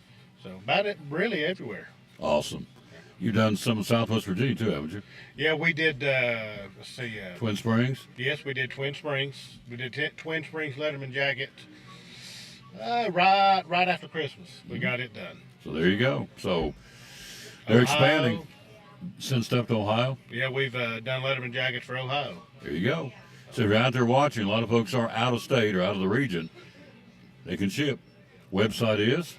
So about it, really everywhere. Awesome. You've done some in Southwest Virginia too, haven't you? Yeah, we did. Let's see. Twin Springs. Yes, we did Twin Springs. We did Twin Springs Letterman jacket. Right after Christmas, we got it done. So there you go. So they're expanding. Send stuff to Ohio. Yeah, we've done Letterman jackets for Ohio. There you go. So if you're out there watching, a lot of folks are out of state or out of the region. They can ship. Website is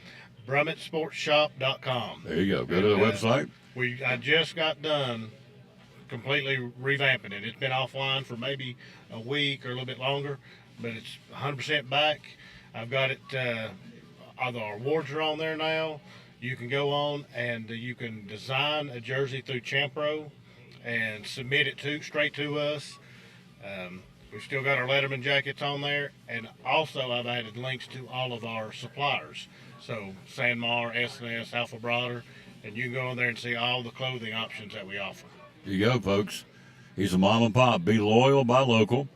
BrummettSportsShop.com. There you go. Go to the website. I just got done completely revamping it. It's been offline for maybe a week or a little bit longer, but it's 100% back. I've got it. All the awards are on there now. You can go on and you can design a jersey through Champro and submit it straight to us. We've still got our Letterman jackets on there, and also I've added links to all of our suppliers. So Sanmar, S&S, Alpha Broader, and you can go in there and see all the clothing options that we offer. There you go, folks. He's a mom and pop. Be loyal, buy local.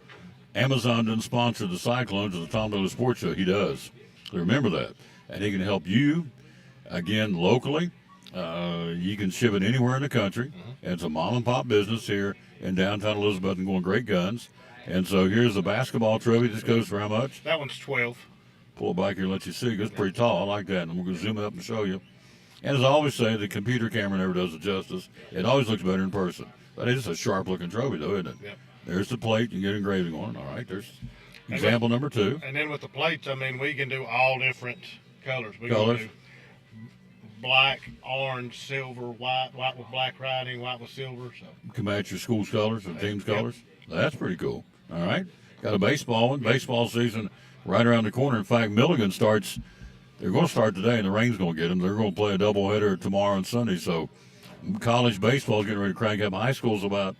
Amazon doesn't sponsor the Cyclones or the Tom Miller Sports Show. He does. So remember that. And he can help you, again, locally. You can ship it anywhere in the country. And it's a mom and pop business here in downtown Elizabeth and going great guns. And so here's the basketball trophy. This goes for how much? That one's 12. Pull it back here and let you see. It's pretty tall. I like that. And we're going to zoom up and show you. And as I always say, the computer camera never does it justice. It always looks better in person. But it's a sharp-looking trophy, though, isn't it? Yep. There's the plate. You get engraving on it. All right, there's example number 2. And then with the plates, I mean, we can do all different colors. We Colors. can do black, orange, silver, white with black writing, white with silver. So You can match your school's colors and team's Yep. colors. That's pretty cool. All right. Got a baseball one. Baseball season right around the corner. In fact, Milligan starts. They're going to start today, and the rain's going to get them. They're going to play a doubleheader tomorrow and Sunday. So college baseball is getting ready to crank up. High school's about,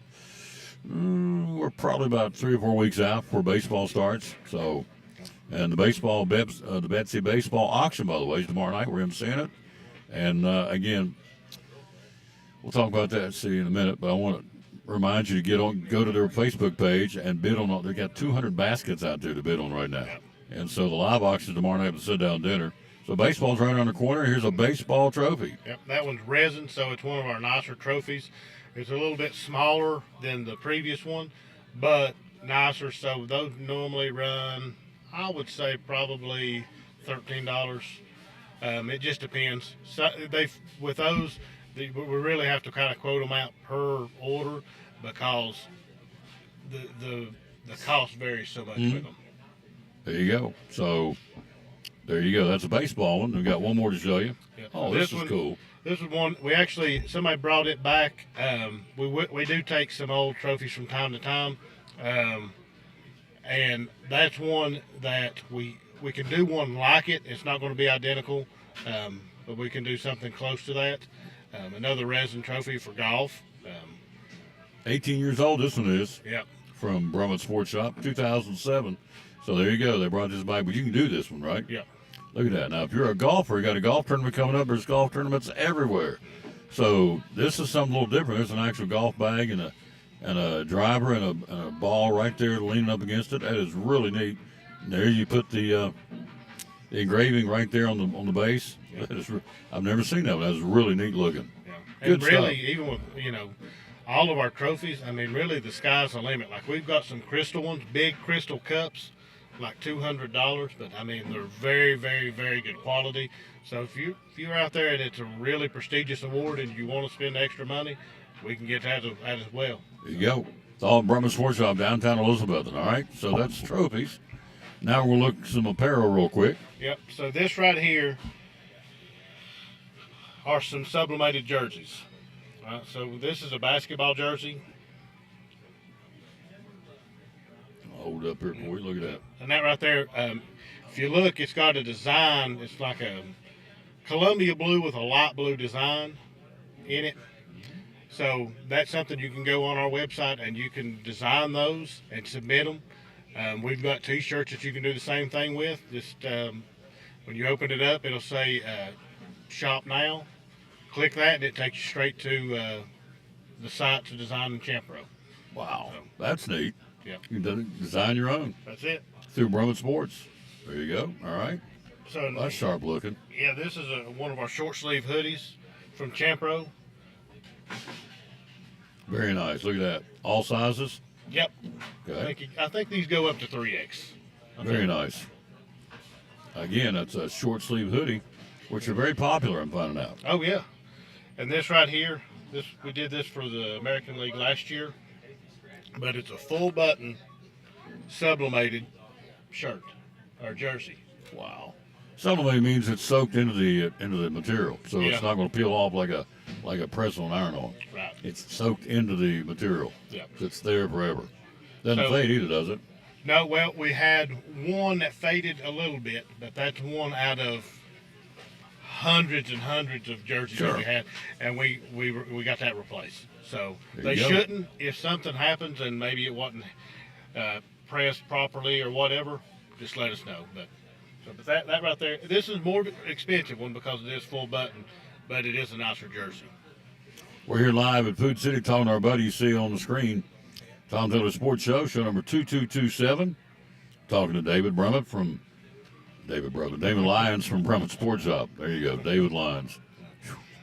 we're probably about 3 or 4 weeks out before baseball starts. So, and the baseball, the Betsy baseball auction, by the way, is tomorrow night. We're emceeing it. And again, we'll talk about that, see in a minute. But I want to remind you to go to their Facebook page and bid on. They got 200 baskets out there to bid on right now. And so the live auction tomorrow night with sit-down dinner. So baseball's right around the corner. Here's a baseball trophy. yep, that one's resin, so it's one of our nicer trophies. It's a little bit smaller than the previous one, but nicer. So those normally run, I would say, probably $13. It just depends. So with those, we really have to kind of quote them out per order because the cost varies so much with them. There you go. So there you go. That's a baseball one. We've got one more to show you. Yep. Oh, this is cool. This is one we actually somebody brought it back. We do take some old trophies from time to time, and that's one that we can do one like it. It's not going to be identical, but we can do something close to that. Another resin trophy for golf. 18 years old, this one is. Yep. From Brummett Sports Shop, 2007. So there you go. They brought this back, but you can do this one, right? Yep. Look at that. Now, if you're a golfer, you got a golf tournament coming up. There's golf tournaments everywhere. So this is something a little different. There's an actual golf bag and a driver and a ball right there leaning up against it. That is really neat. And there you put the engraving right there on the base. Yep. That is, I've never seen that one. That was really neat looking. Yeah. Good And really, stuff. even with all of our trophies, I mean, really the sky's the limit. Like we've got some crystal ones, big crystal cups, like $200, but I mean they're very, very, very good quality. So if you're out there and it's a really prestigious award and you want to spend extra money, we can get that as well. There you go. It's all Brummett Sports Shop, downtown Elizabeth. All right. So that's trophies. Now we'll look at some apparel real quick. Yep. So this right here are some sublimated jerseys. So this is a basketball jersey. I'll hold it up here for you. Look at that. And that right there, if you look, it's got a design. It's like a Columbia blue with a light blue design in it. So that's something you can go on our website and you can design those and submit them. We've got T-shirts that you can do the same thing with. Just when you open it up, it'll say Shop Now. Click that and it takes you straight to the site to design in Champro. Wow, that's neat. Yeah. You can design your own That's it. through Brummett Sports. There you go. All right. So That's sharp looking. yeah, this is one of our short sleeve hoodies from Champro. Very nice. Look at that. All sizes. Yep. Okay. I think these go up to 3X. Very nice. Again, that's a short sleeve hoodie, which are very popular, I'm finding out. Oh yeah. And this right here, we did this for the American League last year, but it's a full button sublimated shirt or jersey. Wow. Sublimate means it's soaked into the material, so Yeah. it's not going to peel off like a press on iron on. Right. It's soaked into the material. Yeah. It's there forever. Doesn't So- fade either, does it? No, well, we had one that faded a little bit, but that's one out of hundreds and hundreds of jerseys that we Sure. had, and we got that replaced. So There they you go. shouldn't. If something happens and maybe it wasn't pressed properly or whatever, just let us know. But that right there, this is more expensive one because it is full button, but it is a nicer jersey. We're here live at Food City talking to our buddy you see on the screen. Tom Taylor Sports Show, show number 2227. Talking to David Brummett from David Lyons from Brummett Sports Shop. There you go, David Lyons.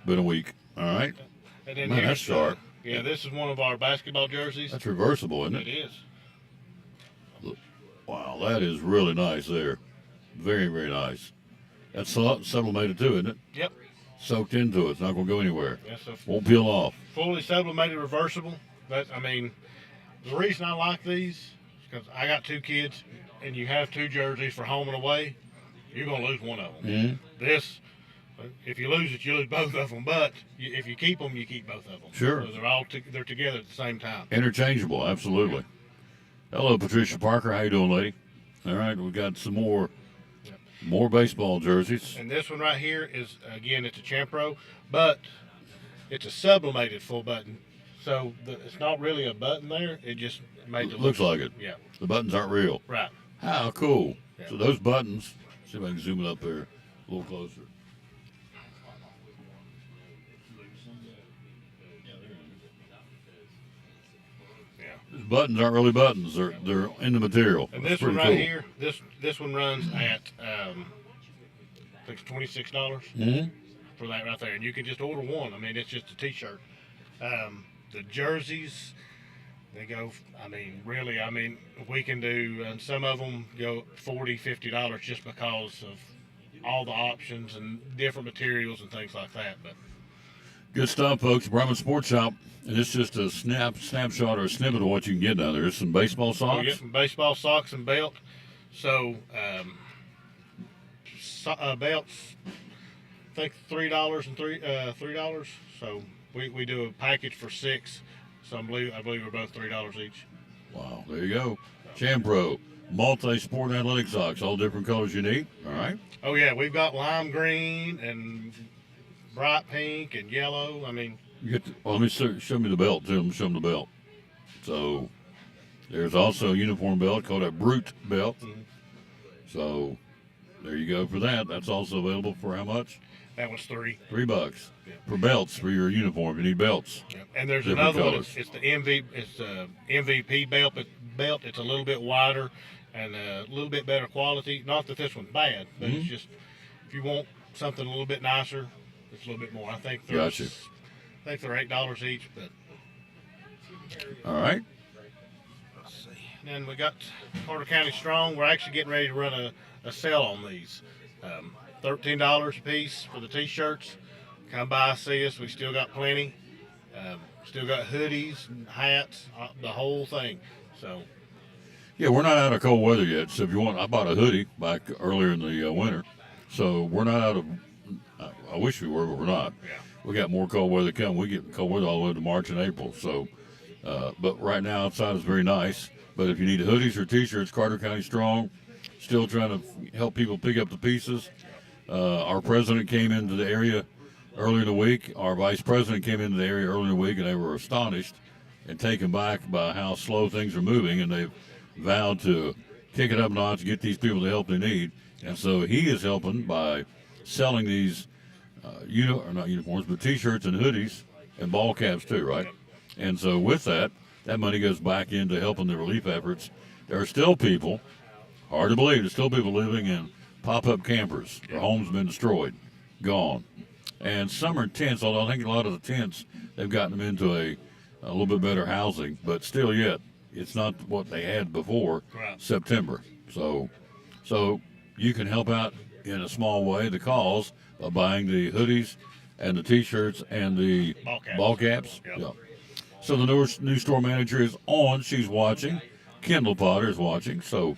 Been a week. All right. And then Man, here's, that's sharp. Yeah, this is one of our basketball jerseys. That's reversible, isn't It it? is. Wow, that is really nice there. Very, very nice. That's sublimated too, isn't it? Yep. Soaked into it. It's not going to go anywhere. Yeah, so Won't peel off. fully sublimated reversible. The reason I like these is because I got 2 kids, and you have 2 jerseys for home and away, you're gonna lose one of them. Mhm. This, if you lose it, you lose both of them. But if you keep them, you keep both of them. Sure. So they're together at the same time. Interchangeable, absolutely. Hello, Patricia Parker. How you doing, lady? All right, we got some more baseball jerseys. And this one right here is, again, it's a Champro, but it's a sublimated full button. So it's not really a button there. It just made it Looks like it. Yeah. The buttons aren't real. Right. How cool. Yeah. So those buttons, see if I can zoom it up there a little closer. Yeah. These buttons aren't really buttons. They're in the material. And That's this one pretty right cool. here, this one runs at I think it's $26 Mhm. for that right there, and you can just order one. I mean, it's just a T-shirt. The jerseys, they go. Really, we can do, and some of them go $40-50 just because of all the options and different materials and things like that. But Good stuff, folks. Brummett Sports Shop. And it's just a snapshot or a snippet of what you can get down there. There's some baseball we socks. get some baseball socks and belt. So belts, I think $3 and $3. So we do a package for 6. So I believe we're both $3 each. Wow, there you go. Champro, multi-sport athletic socks, all different colors you need. All right. Oh yeah, we've got lime green and bright pink and yellow. You get let me show me the belt, Tim. Show them the belt. So there's also a uniform belt called a Brute belt. Mhm. So there you go for that. That's also available for how much? That was 3. $3 Yeah. for belts for your uniform. You need belts. Yeah. And there's Different another one. colors. It's the MVP belt. It's a little bit wider and a little bit better quality. Not that this one's bad, but Mm-hmm. it's just if you want something a little bit nicer, it's a little bit more. I think Gotcha. they're $8 each. But All right. let's see. And then we got Carter County Strong. We're actually getting ready to run a sale on these. $13 a piece for the T-shirts. Come by, see us. We still got plenty. Still got hoodies and hats, the whole thing. So Yeah, we're not out of cold weather yet. So if you want, I bought a hoodie back earlier in the winter. So we're not out of. I wish we were, but we're not. yeah, we got more cold weather coming. We get cold weather all the way to March and April. So, but right now outside is very nice. But if you need hoodies or T-shirts, Carter County Strong, still trying to help people pick up the pieces. Our president came into the area earlier in the week. Our vice president came into the area earlier in the week, and they were astonished and taken back by how slow things are moving. And they've vowed to kick it up a notch, get these people the help they need. And so he is helping by selling these not uniforms, but T-shirts and hoodies and ball caps too, right? And so with that money goes back into helping the relief efforts. There are still people, hard to believe, there's still people living in pop-up campers. Their homes have been destroyed, gone. And some are tents, although I think a lot of the tents, they've gotten them into a little bit better housing, but still yet, it's not what they had before September. So you can help out in a small way the cause by buying the hoodies and the T-shirts and the ball caps. Yep. Yeah. So the new store manager is on. She's watching. Kendall Potter is watching. So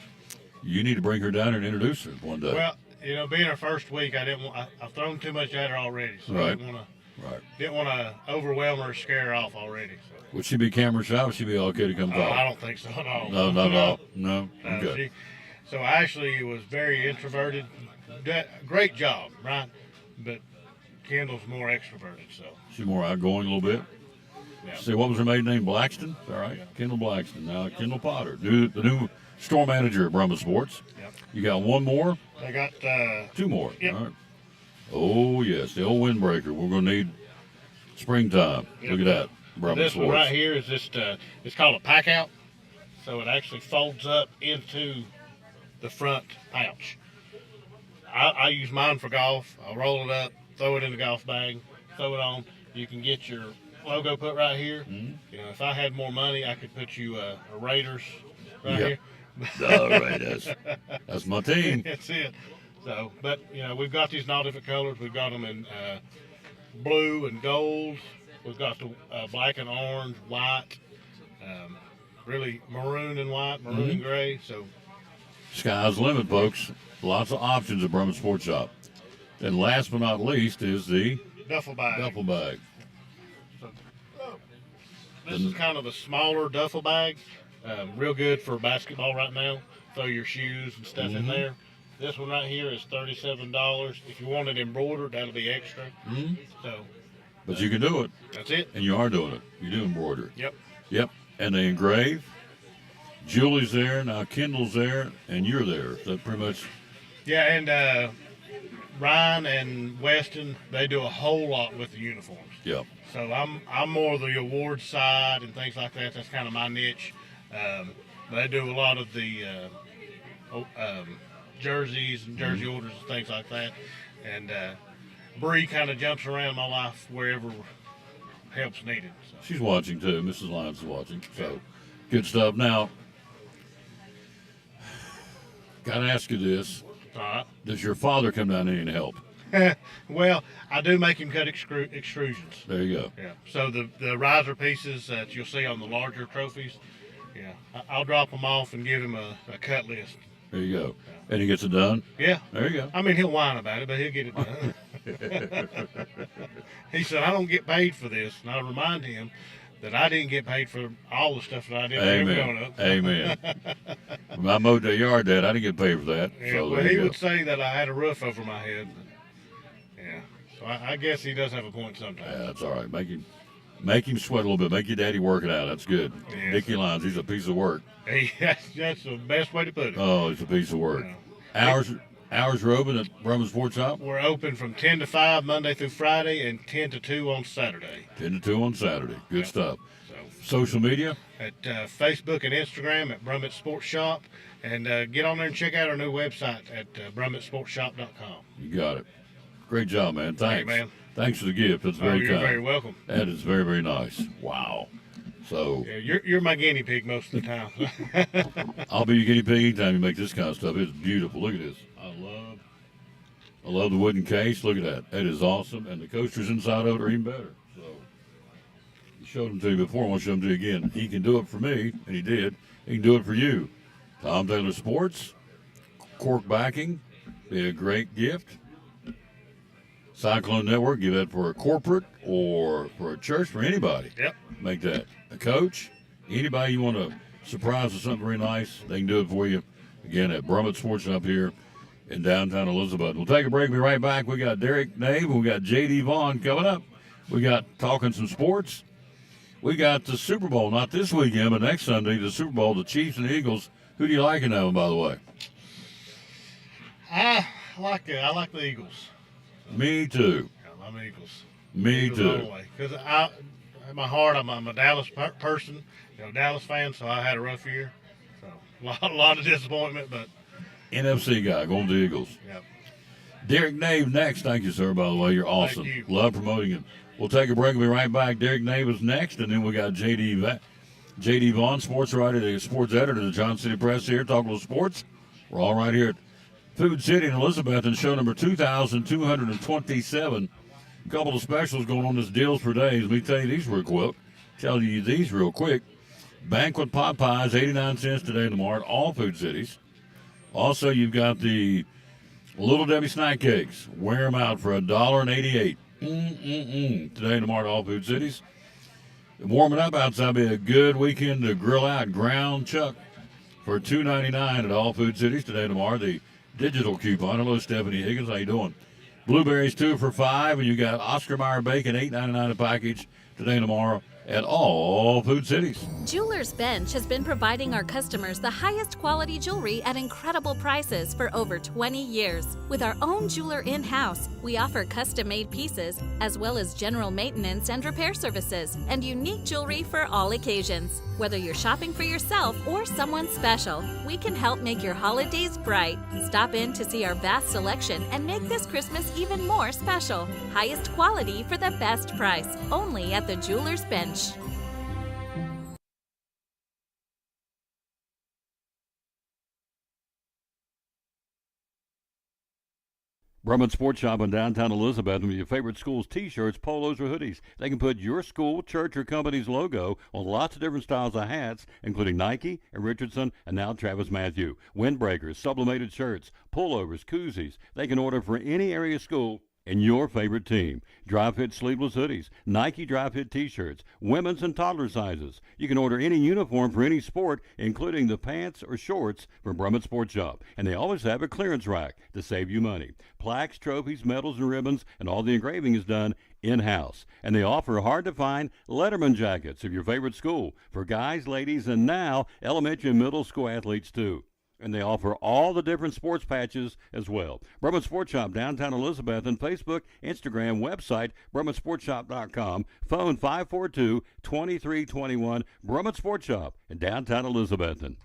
you need to bring her down and introduce her one day. Well, being her first week, I've thrown too much at her already, so I didn't want to overwhelm her or scare her off already. So. Would she be camera shy? Would she be okay to come talk? I don't think so at all. No, not at all. No. Okay. So Ashley was very introverted. Great job, right? But Kendall's more extroverted, so. She's more outgoing a little bit. Yeah. See, what was her maiden name? Blackston? All right. Yeah. Kendall Blackston. Now Kendall Potter, the new store manager at Brumman Sports. Yep. You got one more? I got two more. Yep. All right. Oh, yes, the old windbreaker. We're going to need springtime. Yep. Look at that. Brumman This Sports. one right here is just, it's called a pack out. So it actually folds up into the front pouch. I use mine for golf. I'll roll it up, throw it in the golf bag, throw it on. You can get your logo put right here. Mm-hmm. If I had more money, I could put you a Raiders right Yep. here. All right, that's my team. That's it. So, but we've got these in all different colors. We've got them in blue and gold. We've got the black and orange, white, really maroon and white, maroon and gray. So, Sky's the limit, folks. Lots of options at Brumman Sports Shop. And last but not least is the duffel bag. duffel bag. This is kind of a smaller duffel bag. Real good for basketball right now. Throw your shoes and stuff in there. This one right here is $37. If you want it embroidered, that'll be extra. So, But you can do it, that's it. and you are doing it. You do embroidery. Yep. And they engrave. Julie's there, now Kendall's there, and you're there. So pretty much. Yeah, and Ryan and Weston, they do a whole lot with the uniforms. Yeah. So I'm more the award side and things like that. That's kind of my niche. They do a lot of the jerseys and jersey orders and things like that. And Bree kind of jumps around my life wherever help's needed. So. She's watching too. Mrs. Lyons is watching. So good stuff. Now, got to ask you this. All right. Does your father come down and help? Well, I do make him cut extrusions. There you go. Yeah. So the riser pieces that you'll see on the larger trophies, yeah, I'll drop them off and give him a cut list. There you go. And he gets it done? Yeah. There you go. I mean, he'll whine about it, but he'll get it done. He said, I don't get paid for this. And I remind him that I didn't get paid for all the stuff that I did growing up. Amen. When I mowed that yard, Dad, I didn't get paid for that. Yeah, So well, there he you go. would say that I had a roof over my head. But, yeah. So I guess he does have a point sometimes. Yeah, that's all right. Make him sweat a little bit. Make your daddy work it out. That's good. Yes. Dickie Lyons, he's a piece of work. That's the best way to put it. Oh, he's a piece of work. Yeah. Hours are open at Brumman Sports Shop? We're open from 10 to 5 Monday through Friday and 10 to 2 on Saturday. 10 to 2 on Saturday. Good Yep. stuff. So Social media? at Facebook and Instagram at Brummett Sports Shop. And get on there and check out our new website at BrummettSportsShop.com. You got it. Great job, man. Thanks. man. Thanks for the gift. That's Oh, very you're kind. very welcome. That is very, very nice. Wow. So Yeah, you're my guinea pig most of the time. I'll be your guinea pig anytime you make this kind of stuff. It's beautiful. Look at this. I love the wooden case. Look at that. That is awesome. And the coasters inside of it are even better. So I showed them to you before. I want to show them to you again. He can do it for me, and he did. He can do it for you. Tom Taylor Sports, cork backing, be a great gift. Cyclone Network, give that for a corporate or for a church, for anybody. Yep. Make that. A coach, anybody you want to surprise with something very nice, they can do it for you. Again, at Brummett Sports Shop here in downtown Elizabeth. We'll take a break. Be right back. We got Derek Nave. We got J.D. Vaughn coming up. We got talking some sports. We got the Super Bowl, not this weekend, but next Sunday, the Super Bowl, the Chiefs and the Eagles. Who do you like in that one, by the way? I like it. I like the Eagles. Me too. I'm Eagles. Me too. Because in my heart, I'm a Dallas person, Dallas fan. So I had a rough year. So a lot of disappointment, but NFC guy, going to the Eagles. yep. Derek Nave next. Thank you, sir, by the way. You're awesome. you. Love promoting it. We'll take a break and be right back. Derek Nave is next, and then we got J.D. Vaughn, sports writer, the sports editor of the Johnson City Press here, talking about sports. We're all right here at Food City in Elizabeth and show number 2,227. A couple of specials going on this Deals for Days. Let me tell you these real quick. Banquet pot pies, 89 cents today in the mart, all Food Cities. Also, you've got the Little Debbie snack cakes. Wear them out for $1.88. Today in the mart, all Food Cities. Warming up outside, be a good weekend to grill out ground chuck for $2.99 at all Food Cities today and tomorrow. The digital coupon. Hello, Stephanie Higgins. How you doing? Blueberries 2 for $5, and you got Oscar Mayer bacon $8.99 a package today and tomorrow at all Food Cities. Jewelers Bench has been providing our customers the highest quality jewelry at incredible prices for over 20 years. With our own jeweler in-house, we offer custom-made pieces, as well as general maintenance and repair services, and unique jewelry for all occasions. Whether you're shopping for yourself or someone special, we can help make your holidays bright. Stop in to see our vast selection and make this Christmas even more special. Highest quality for the best price, only at the Jewelers Bench. Brummett Sports Shop in downtown Elizabeth with your favorite school's t-shirts, polos, or hoodies. They can put your school, church, or company's logo on lots of different styles of hats, including Nike and Richardson and now Travis Matthew. Windbreakers, sublimated shirts, pullovers, koozies. They can order for any area school and your favorite team. Dry fit sleeveless hoodies, Nike dry fit t-shirts, women's and toddler sizes. You can order any uniform for any sport, including the pants or shorts from Brummett Sports Shop. And they always have a clearance rack to save you money. Plaques, trophies, medals, and ribbons, and all the engraving is done in-house. And they offer hard-to-find Letterman jackets of your favorite school for guys, ladies, and now elementary and middle school athletes too. And they offer all the different sports patches as well. Brummett Sports Shop, downtown Elizabeth, and Facebook, Instagram, website, BrummettSportsShop.com, phone 542-2321, Brummett Sports Shop in downtown Elizabethton.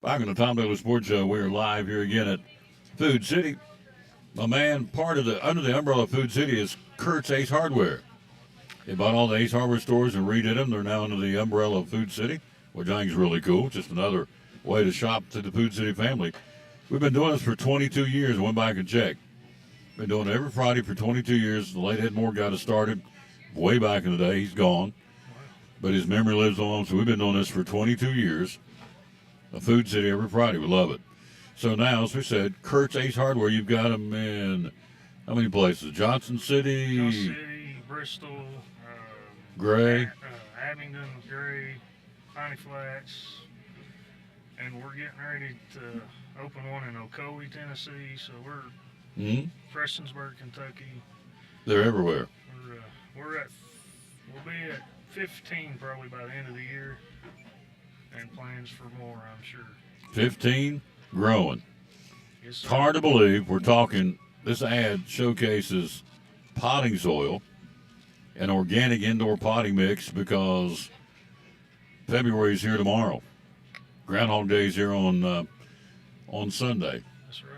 Back on the Tom Bailey Sports Show, we're live here again at Food City. My man, under the umbrella of Food City is Kurt's Ace Hardware. They bought all the Ace Hardware stores and redid them. They're now under the umbrella of Food City, which I think is really cool. Just another way to shop to the Food City family. We've been doing this for 22 years. I went back and checked. Been doing it every Friday for 22 years. The late Ed Moore got us started way back in the day. He's gone, but his memory lives on. So we've been doing this for 22 years. A Food City every Friday. We love it. So now, as we said, Kurt's Ace Hardware, you've got them in how many places? Johnson City, Bristol, Gray, Abingdon, Gray, Piney Flats, and we're getting ready to open one in Ocoee, Tennessee. So we're Prestonsburg, Kentucky. They're everywhere. We'll be at 15 probably by the end of the year, and plans for more, I'm sure. 15, growing. Yes, It's hard to believe we're talking. This ad showcases potting soil, an organic indoor potting mix, because February is here tomorrow. Groundhog Day is here on Sunday. That's right.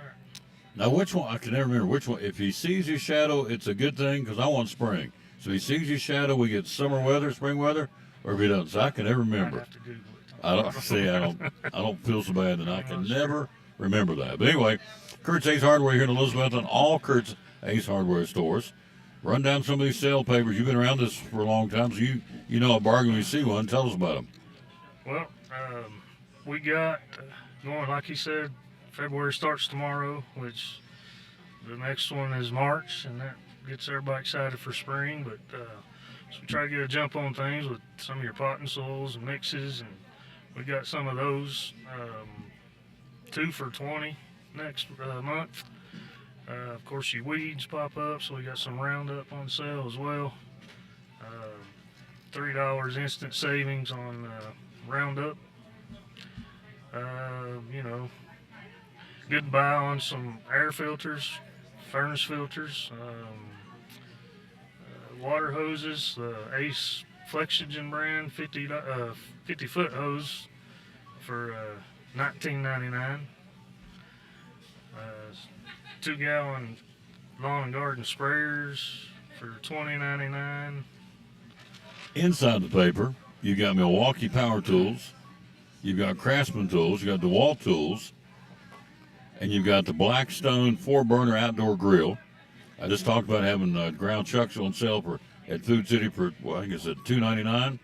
Now, which one? I can never remember which one. If he sees your shadow, it's a good thing because I want spring. So if he sees your shadow, we get summer weather, spring weather, or if he doesn't. So I can never remember. I'd have to Google it. I don't feel so bad, and I can never remember that. But anyway, Kurt's Ace Hardware here in Elizabeth, and all Kurt's Ace Hardware stores. Run down some of these sale papers. You've been around this for a long time, so you know a bargain when you see one. Tell us about them. Well, we got going, like he said, February starts tomorrow, which the next one is March, and that gets everybody excited for spring. But so we try to get a jump on things with some of your potting soils and mixes, and we got some of those 2 for $20 next month. Of course, your weeds pop up, so we got some Roundup on sale as well. $3 instant savings on Roundup. You know, good buy on some air filters, furnace filters, water hoses, the Ace Flexogen brand 50-foot hose for $19.99. 2-gallon lawn and garden sprayers for $20.99. Inside the paper, you got Milwaukee Power Tools, you've got Craftsman Tools, you got DeWalt Tools, and you've got the Blackstone 4-burner outdoor grill. I just talked about having ground chucks on sale at Food City for, well, I think it's at $2.99.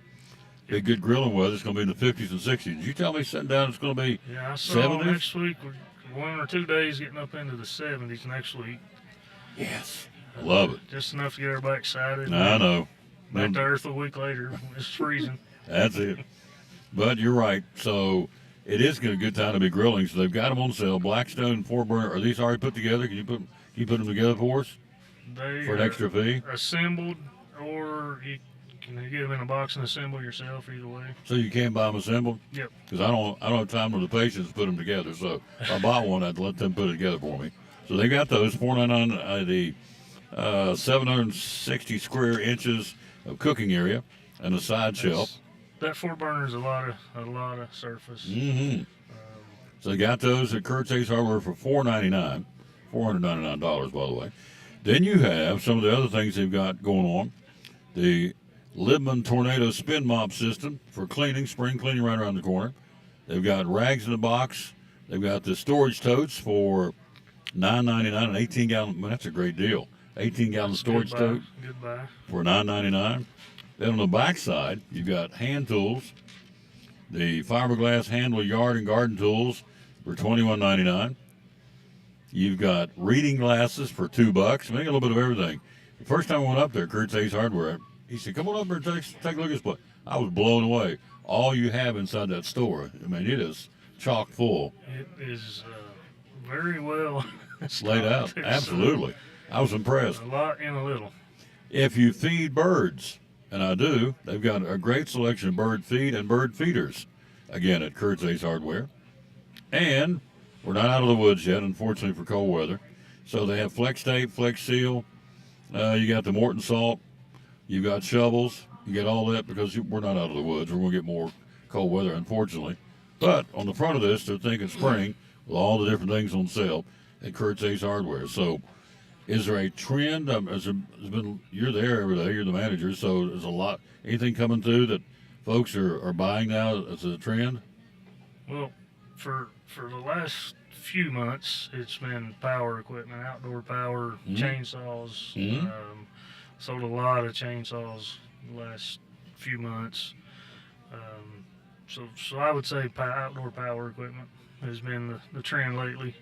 Big good grilling weather. It's going to be in the 50s and 60s. Did you tell me sitting down it's going to be Yeah, I saw 70s? next week, we're 1 or 2 days getting up into the 70s next week. Yes. I love it. Just enough to get everybody excited. I know. Back to earth a week later. It's freezing. That's it. But you're right. So it is a good time to be grilling. So they've got them on sale. Blackstone 4-burner. Are these already put together? Can you put them together for us They for an extra fee? assembled, or you can get them in a box and assemble yourself. Either way. So you can buy them assembled? Yep. Because I don't have time or the patience to put them together. So if I buy one, I'd let them put it together for me. So they got those $4.99. The 760 square inches of cooking area and a side shelf. That 4-burner is a lot of surface. Mm-hmm. So they got those at Kurt's Ace Hardware for $4.99, $499 by the way. Then you have some of the other things they've got going on. The Libman Tornado Spin Mop System for cleaning, spring cleaning right around the corner. They've got rags in the box. They've got the storage totes for $9.99, an 18-gallon. Well, that's a great deal. 18-gallon storage tote Goodbye. for $9.99. Then on the back side, you've got hand tools, the fiberglass handle yard and garden tools for $21.99. You've got reading glasses for $2. I mean, a little bit of everything. The first time I went up there, Kurt's Ace Hardware, he said, "Come on up here and take a look at this place." I was blown away. All you have inside that store, I mean, it is chock full. It is very well Laid out. stocked. It's, Absolutely. I was impressed. A lot in a little. If you feed birds, and I do, they've got a great selection of bird feed and bird feeders, again, at Kurt's Ace Hardware. And we're not out of the woods yet, unfortunately, for cold weather. So they have Flex Tape, Flex Seal. You got the Morton Salt. You got shovels. You get all that because we're not out of the woods. We're going to get more cold weather, unfortunately. But on the front of this, they're thinking spring with all the different things on sale at Kurt's Ace Hardware. So is there a trend? You're there every day. You're the manager. So there's a lot. Anything coming through that folks are buying now as a trend? Well, for the last few months, it's been power equipment, outdoor power, chainsaws. Mhm. Sold a lot of chainsaws the last few months. So I would say outdoor power equipment has been the trend lately.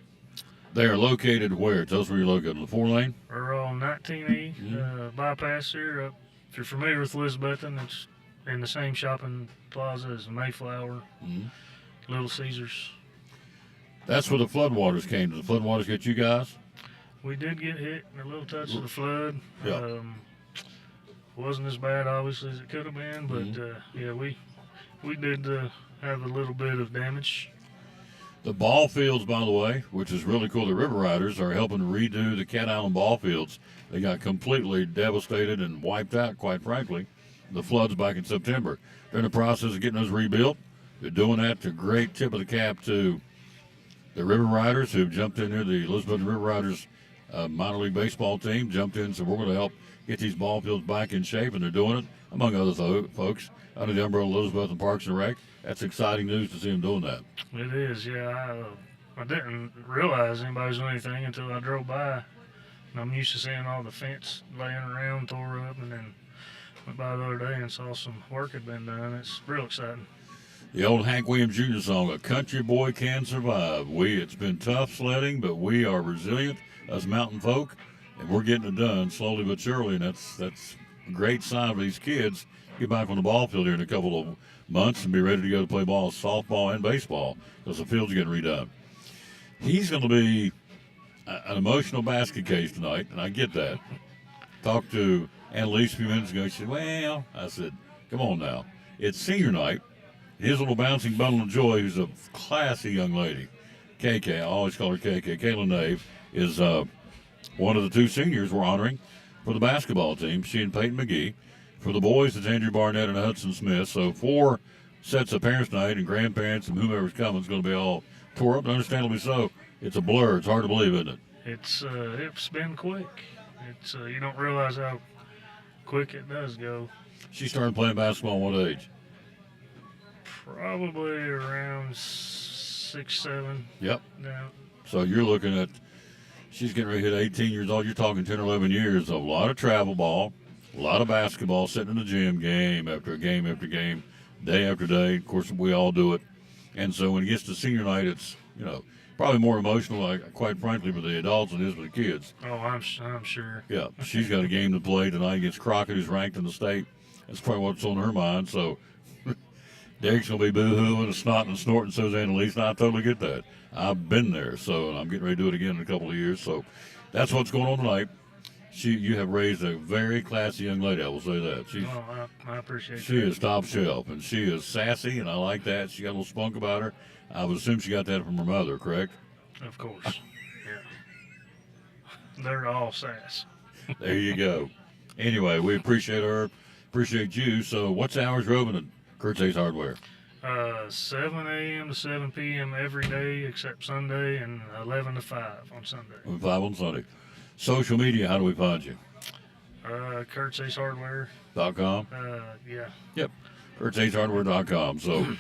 They are located where? Tell us where you're located. On the 4-lane? We're on 19E bypass here. If you're familiar with Elizabethton, it's in the same shopping plaza as Mayflower, Little Caesars. That's where the floodwaters came. Did the floodwaters get you guys? We did get hit in a little touch of the flood. Yeah. Wasn't as bad, obviously, as it could have been, but yeah, we did have a little bit of damage. The ball fields, by the way, which is really cool, the River Riders are helping redo the Cat Island ball fields. They got completely devastated and wiped out, quite frankly, the floods back in September. They're in the process of getting those rebuilt. They're doing that to great tip of the cap to the River Riders who jumped in there. The Elizabeth River Riders minor league baseball team jumped in, so we're going to help get these ball fields back in shape, and they're doing it, among other folks, under the umbrella of Elizabeth and Parks and Rec. That's exciting news to see them doing that. It is, yeah. I didn't realize anybody was doing anything until I drove by. And I'm used to seeing all the fence laying around, tore up, and then went by the other day and saw some work had been done. It's real exciting. The old Hank Williams Jr. song, "A Country Boy Can Survive." It's been tough sledding, but we are resilient as mountain folk, and we're getting it done slowly but surely, and that's a great sign for these kids. Get back on the ball field here in a couple of months and be ready to go to play ball, softball and baseball, because the field's getting redone. He's going to be an emotional basket case tonight, and I get that. Talked to Annalise a few minutes ago. She said, well, I said, come on now. It's senior night. His little bouncing bundle of joy, who's a classy young lady, KK, I always call her KK, Kayla Nave, is one of the two seniors we're honoring for the basketball team, she and Peyton McGee. For the boys, it's Andrew Barnett and Hudson Smith. So 4 sets of parents tonight, and grandparents and whomever's coming is going to be all tore up, and understandably so. It's a blur. It's hard to believe, isn't it? It's been quick. It's you don't realize how quick it does go. She started playing basketball at what age? Probably around 6, 7. Yep. Now, So you're looking at, she's getting ready to hit 18 years old. You're talking 10 or 11 years of a lot of travel ball, a lot of basketball, sitting in the gym game after game after game, day after day. Of course, we all do it. And so when it gets to senior night, it's, probably more emotional, quite frankly, for the adults than it is for the kids. oh, I'm sure. Yeah, she's got a game to play tonight against Crockett, who's ranked in the state. That's probably what's on her mind. So Derek's going to be boo-hooing and snotting and snorting, so is Annalise, and I totally get that. I've been there, so I'm getting ready to do it again in a couple of years. So that's what's going on tonight. You have raised a very classy young lady, I will say that. I appreciate that. She is top shelf, and she is sassy, and I like that. She got a little spunk about her. I would assume she got that from her mother, correct? Of course. Yeah. They're all sass. There you go. Anyway, we appreciate her, appreciate you. So what's the hours, Robin, at Kurt's Ace Hardware? 7 a.m. to 7 p.m. every day except Sunday, and 11 to 5 on Sunday. 5 on Sunday. Social media, how do we find you? Kurt's Ace Hardware. .com? Yeah. Yep. Kurt'sAceHardware.com. So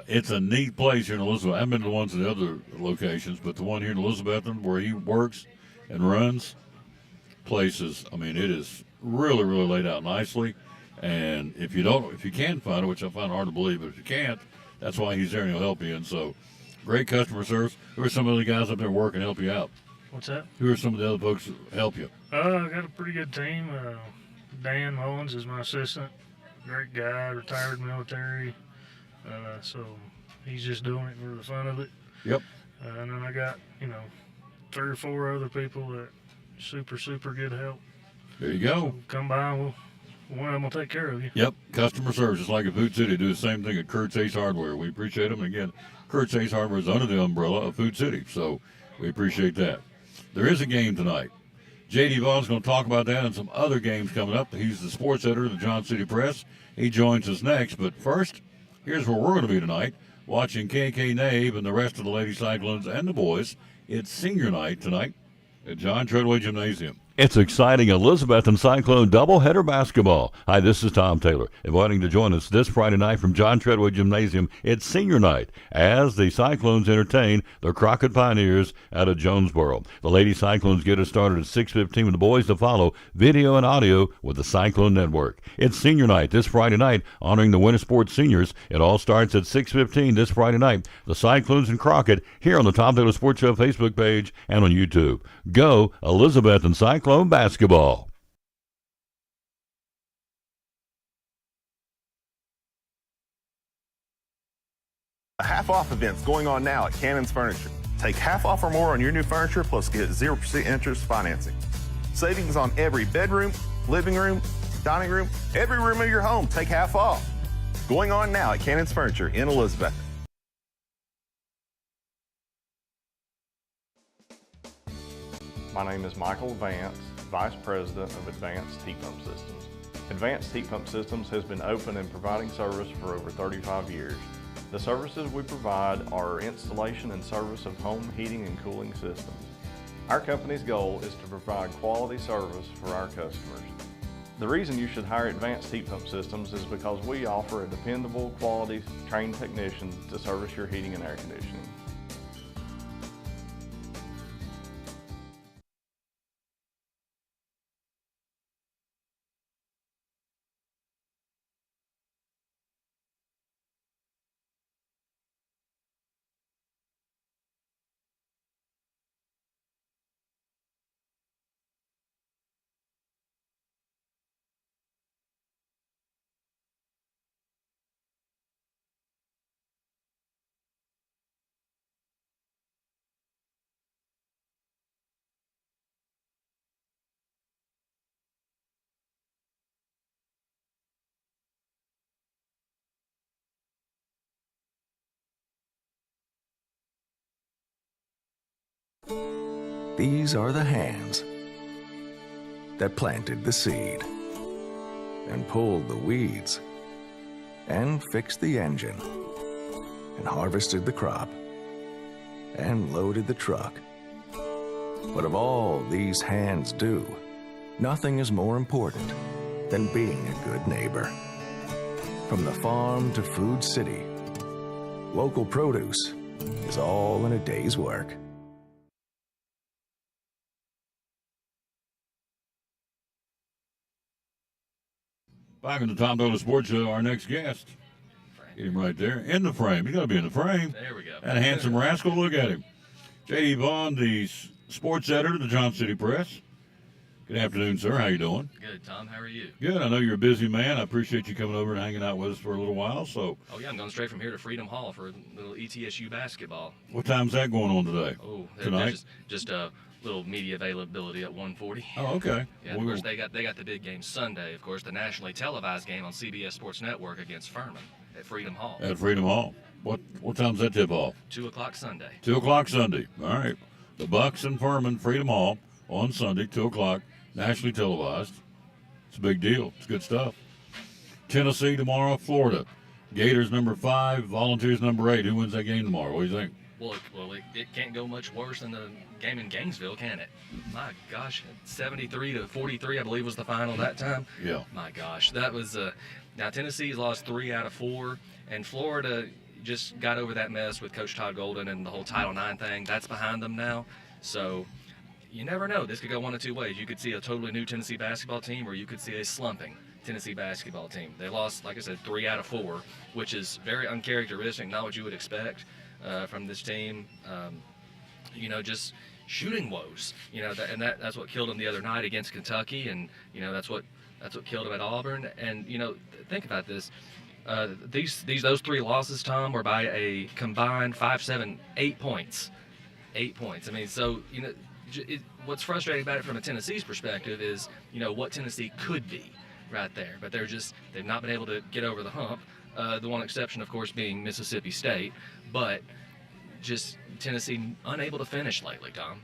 it's a neat place here in Elizabeth. I haven't been to the ones in the other locations, but the one here in Elizabethton where he works and runs places, it is really, really laid out nicely. And if you can find it, which I find hard to believe, but if you can't, that's why he's there and he'll help you. And so, great customer service. Who are some of the guys up there working to help you out? What's that? Who are some of the other folks that help you? I got a pretty good team. Dan Mullins is my assistant. Great guy, retired military. So he's just doing it for the fun of it. Yep. And then I got, 3 or 4 other people that super, super good help. There you go. So come by, one of them will take care of you. Yep, customer service, just like at Food City. Do the same thing at Kurt's Ace Hardware. We appreciate them. And again, Kurt's Ace Hardware is under the umbrella of Food City, so we appreciate that. There is a game tonight. J.D. Vaughn's going to talk about that and some other games coming up. He's the sports editor of the Johnson City Press. He joins us next. But first, here's where we're going to be tonight, watching KK Nave and the rest of the Lady Cyclones and the boys. It's senior night tonight at John Treadway Gymnasium. It's exciting Elizabethton Cyclone doubleheader basketball. Hi, this is Tom Taylor, inviting to join us this Friday night from John Treadway Gymnasium. It's senior night as the Cyclones entertain the Crockett Pioneers out of Jonesboro. The Lady Cyclones get us started at 6:15 with the boys to follow video and audio with the Cyclone Network. It's senior night this Friday night, honoring the Winter Sports seniors. It all starts at 6:15 this Friday night. The Cyclones and Crockett here on the Tom Taylor Sports Show Facebook page and on YouTube. Go Elizabethton Cyclone basketball. A half-off event's going on now at Cannon's Furniture. Take half off or more on your new furniture, plus get 0% interest financing. Savings on every bedroom, living room, dining room, every room of your home. Take half off. Going on now at Cannon's Furniture in Elizabeth. My name is Michael Vance, Vice President of Advanced Heat Pump Systems. Advanced Heat Pump Systems has been open and providing service for over 35 years. The services we provide are installation and service of home heating and cooling systems. Our company's goal is to provide quality service for our customers. The reason you should hire Advanced Heat Pump Systems is because we offer a dependable, quality, trained technician to service your heating and air conditioning. These are the hands that planted the seed and pulled the weeds and fixed the engine and harvested the crop and loaded the truck. But of all these hands do, nothing is more important than being a good neighbor. From the farm to Food City, local produce is all in a day's work. Back in the Tom Dolan Sports Show, our next guest. Get him right there. In the frame. He's got to be in the frame. There we go. That handsome rascal. Look at him. J.D. Vaughn, the sports editor of the Johnson City Press. Good afternoon, sir. How you doing? Good, Tom. How are you? Good. I know you're a busy man. I appreciate you coming over and hanging out with us for a little while. So, Oh, yeah, I'm going straight from here to Freedom Hall for a little ETSU basketball. what time's that going on today? Oh, Tonight? just a little media availability at 1:40. Oh, okay. Yeah, of course, they got the big game Sunday, of course, the nationally televised game on CBS Sports Network against Furman at Freedom Hall. At Freedom Hall. What time's that tip off? 2 o'clock Sunday. 2 o'clock Sunday. All right. The Bucks and Furman, Freedom Hall on Sunday, 2 o'clock, nationally televised. It's a big deal. It's good stuff. Tennessee tomorrow, Florida. Gators number 5, Volunteers number 8. Who wins that game tomorrow? What do you think? Well, it can't go much worse than the game in Gainesville, can it? My gosh, 73-43, I believe, was the final that time. Yeah. My gosh, that was now Tennessee's lost 3 out of 4, and Florida just got over that mess with Coach Todd Golden and the whole Title IX thing. That's behind them now. So you never know. This could go one of two ways. You could see a totally new Tennessee basketball team, or you could see a slumping Tennessee basketball team. They lost, like I said, 3 out of 4, which is very uncharacteristic, not what you would expect from this team. Just shooting woes. That's what killed them the other night against Kentucky, and that's what killed them at Auburn. And think about this. Those 3 losses, Tom, were by a combined 5, 7, 8 points. 8 points. I mean, so what's frustrating about it from a Tennessee's perspective is what Tennessee could be right there, but they've not been able to get over the hump. The one exception, of course, being Mississippi State, but just Tennessee unable to finish lately, Tom.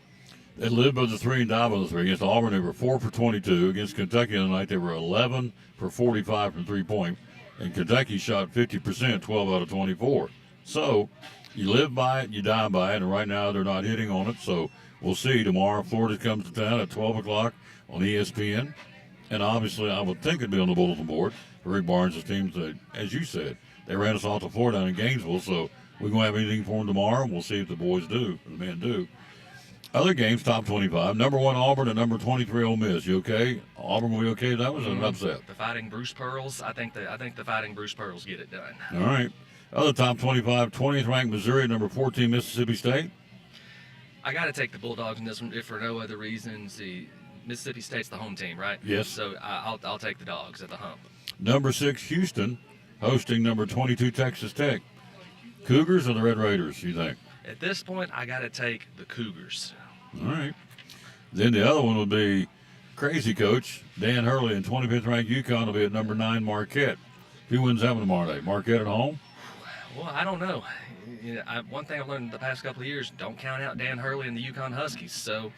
They lived by the 3 and died by the 3. Against Auburn, they were 4 for 22. Against Kentucky tonight, they were 11 for 45 from 3-point. And Kentucky shot 50%, 12 out of 24. So you live by it, you die by it, and right now they're not hitting on it. So we'll see. Tomorrow, Florida comes to town at 12 o'clock on ESPN. And obviously, I would think it'd be on the bulletin board for Rick Barnes' teams. As you said, they ran us off to Florida down in Gainesville. So we're going to have anything for them tomorrow, and we'll see if the boys do, the men do. Other games, top 25. Number 1, Auburn, and number 23, Ole Miss. You okay? Auburn will be okay. That was an upset. The Fighting Bruce Pearls. I think the Fighting Bruce Pearls get it done. All right. Other top 25, 20th ranked Missouri, number 14, Mississippi State. I got to take the Bulldogs in this one, if for no other reason. See, Mississippi State's the home team, right? Yes. So I'll take the Dogs at the hump. Number 6, Houston, hosting number 22, Texas Tech. Cougars or the Red Raiders, you think? At this point, I got to take the Cougars. All right. Then the other one would be crazy coach Dan Hurley in 25th ranked UConn will be at number 9, Marquette. Who wins that one tomorrow night? Marquette at home? Well, I don't know. One thing I've learned the past couple of years, don't count out Dan Hurley and the UConn Huskies. So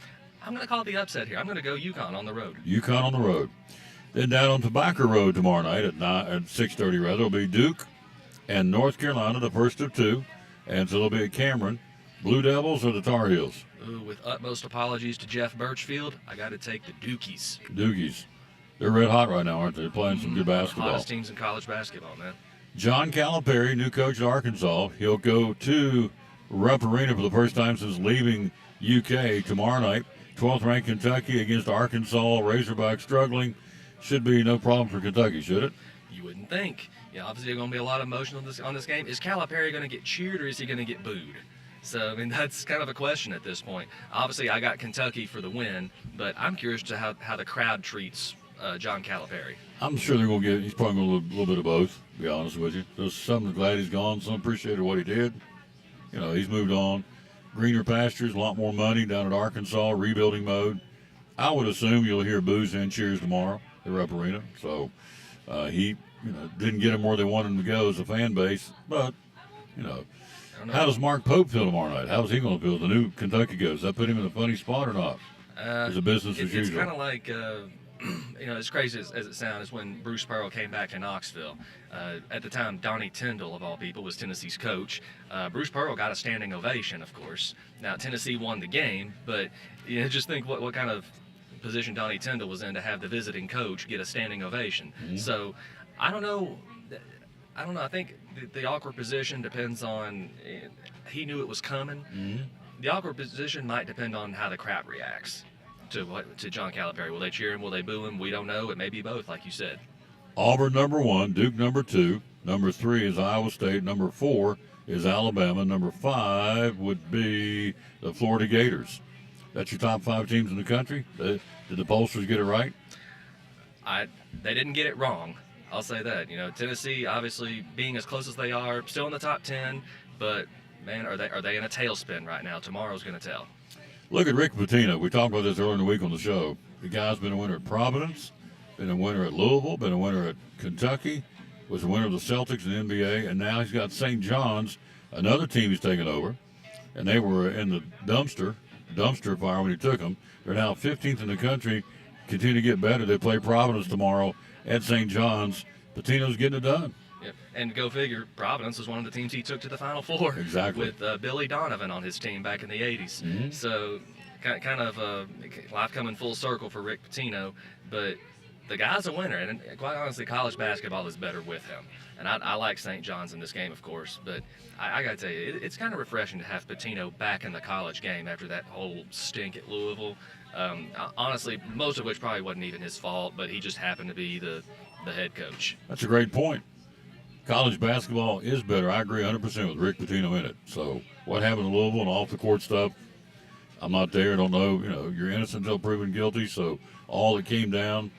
I'm going to call the upset here. I'm going to go UConn on the road. UConn on the road. Then down on Tobacco Road tomorrow night at 6:30 rather will be Duke and North Carolina, the first of 2. And so they'll be at Cameron. Blue Devils or the Tar Heels? Ooh, with utmost apologies to Jeff Birchfield, I got to take the Dukies. Doogies. They're red hot right now, aren't they? They're playing some good basketball. Hottest teams in college basketball, man. John Calipari, new coach at Arkansas. He'll go to Rupp Arena for the first time since leaving UK tomorrow night. 12th ranked Kentucky against Arkansas. Razorbacks struggling. Should be no problem for Kentucky, should it? You wouldn't think. Yeah, obviously there's going to be a lot of emotion on this game. Is Calipari going to get cheered or is he going to get booed? So, I mean, that's kind of a question at this point. Obviously, I got Kentucky for the win, but I'm curious to how the crowd treats John Calipari. I'm sure they're going to he's probably going to a little bit of both, to be honest with you. There's some glad he's gone, some appreciated what he did. He's moved on. Greener pastures, a lot more money down at Arkansas, rebuilding mode. I would assume you'll hear boos and cheers tomorrow at Rupp Arena. So he didn't get him where they wanted him to go as a fan base, but don't know. How does Mark Pope feel tomorrow night? How's he going to feel? The new Kentucky goes. Does that put him in a funny spot or not? Is it business as It's usual? kind of like, as crazy as it sounds, when Bruce Pearl came back to Knoxville. At the time, Donnie Tyndall, of all people, was Tennessee's coach. Bruce Pearl got a standing ovation, of course. Now, Tennessee won the game, but just think what kind of position Donnie Tyndall was in to have the visiting coach get a standing ovation. Mm-hmm. So, I don't know. I think the awkward position depends on. He knew it was coming. Mm-hmm. The awkward position might depend on how the crowd reacts to John Calipari. Will they cheer him? Will they boo him? We don't know. It may be both, like you said. Auburn number 1, Duke number 2, number 3 is Iowa State, number 4 is Alabama, number 5 would be the Florida Gators. That's your top 5 teams in the country. Did the pollsters get it right? They didn't get it wrong. I'll say that. Tennessee, obviously, being as close as they are, still in the top 10, but man, are they in a tailspin right now? Tomorrow's going to tell. Look at Rick Pitino. We talked about this earlier in the week on the show. The guy's been a winner at Providence, been a winner at Louisville, been a winner at Kentucky, was a winner of the Celtics in the NBA, and now he's got St. John's, another team he's taken over, and they were in the dumpster fire when he took them. They're now 15th in the country, continue to get better. They play Providence tomorrow at St. John's. Pitino's getting it done. Yep. And go figure, Providence was one of the teams he took to the Final Four. Exactly. With Billy Donovan on his team back in the 80s. Mm-hmm. So kind of life coming full circle for Rick Pitino. But the guy's a winner. And quite honestly, college basketball is better with him. And I like St. John's in this game, of course. But I got to tell you, it's kind of refreshing to have Pitino back in the college game after that whole stink at Louisville. Honestly, most of which probably wasn't even his fault, but he just happened to be the head coach. That's a great point. College basketball is better. I agree 100% with Rick Pitino in it. So what happened to Louisville and off the court stuff, I'm not there. Don't know. You're innocent until proven guilty. So all that came down,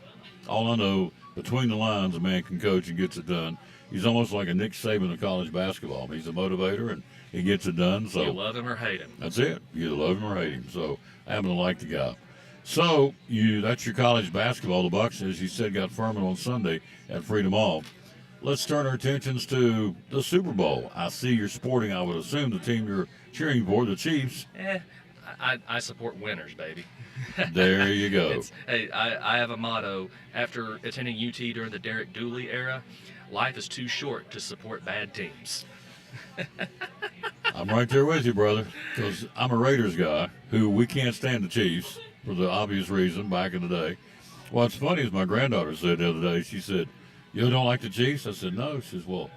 all I know, between the lines, a man can coach and gets it done. He's almost like a Nick Saban of college basketball. He's a motivator and he gets it done. So you love him or hate him. That's it. You either love him or hate him. So I happen to like the guy. So that's your college basketball. The Bucks, as you said, got Furman on Sunday at Freedom Hall. Let's turn our attentions to the Super Bowl. I see you're sporting, I would assume, the team you're cheering for, the Chiefs. I support winners, baby. There you go. I have a motto. After attending UT during the Derek Dooley era, life is too short to support bad teams. I'm right there with you, brother, because I'm a Raiders guy who we can't stand the Chiefs for the obvious reason back in the day. What's funny is my granddaughter said the other day, she said, "You don't like the Chiefs?" I said, "No." She says, "Well,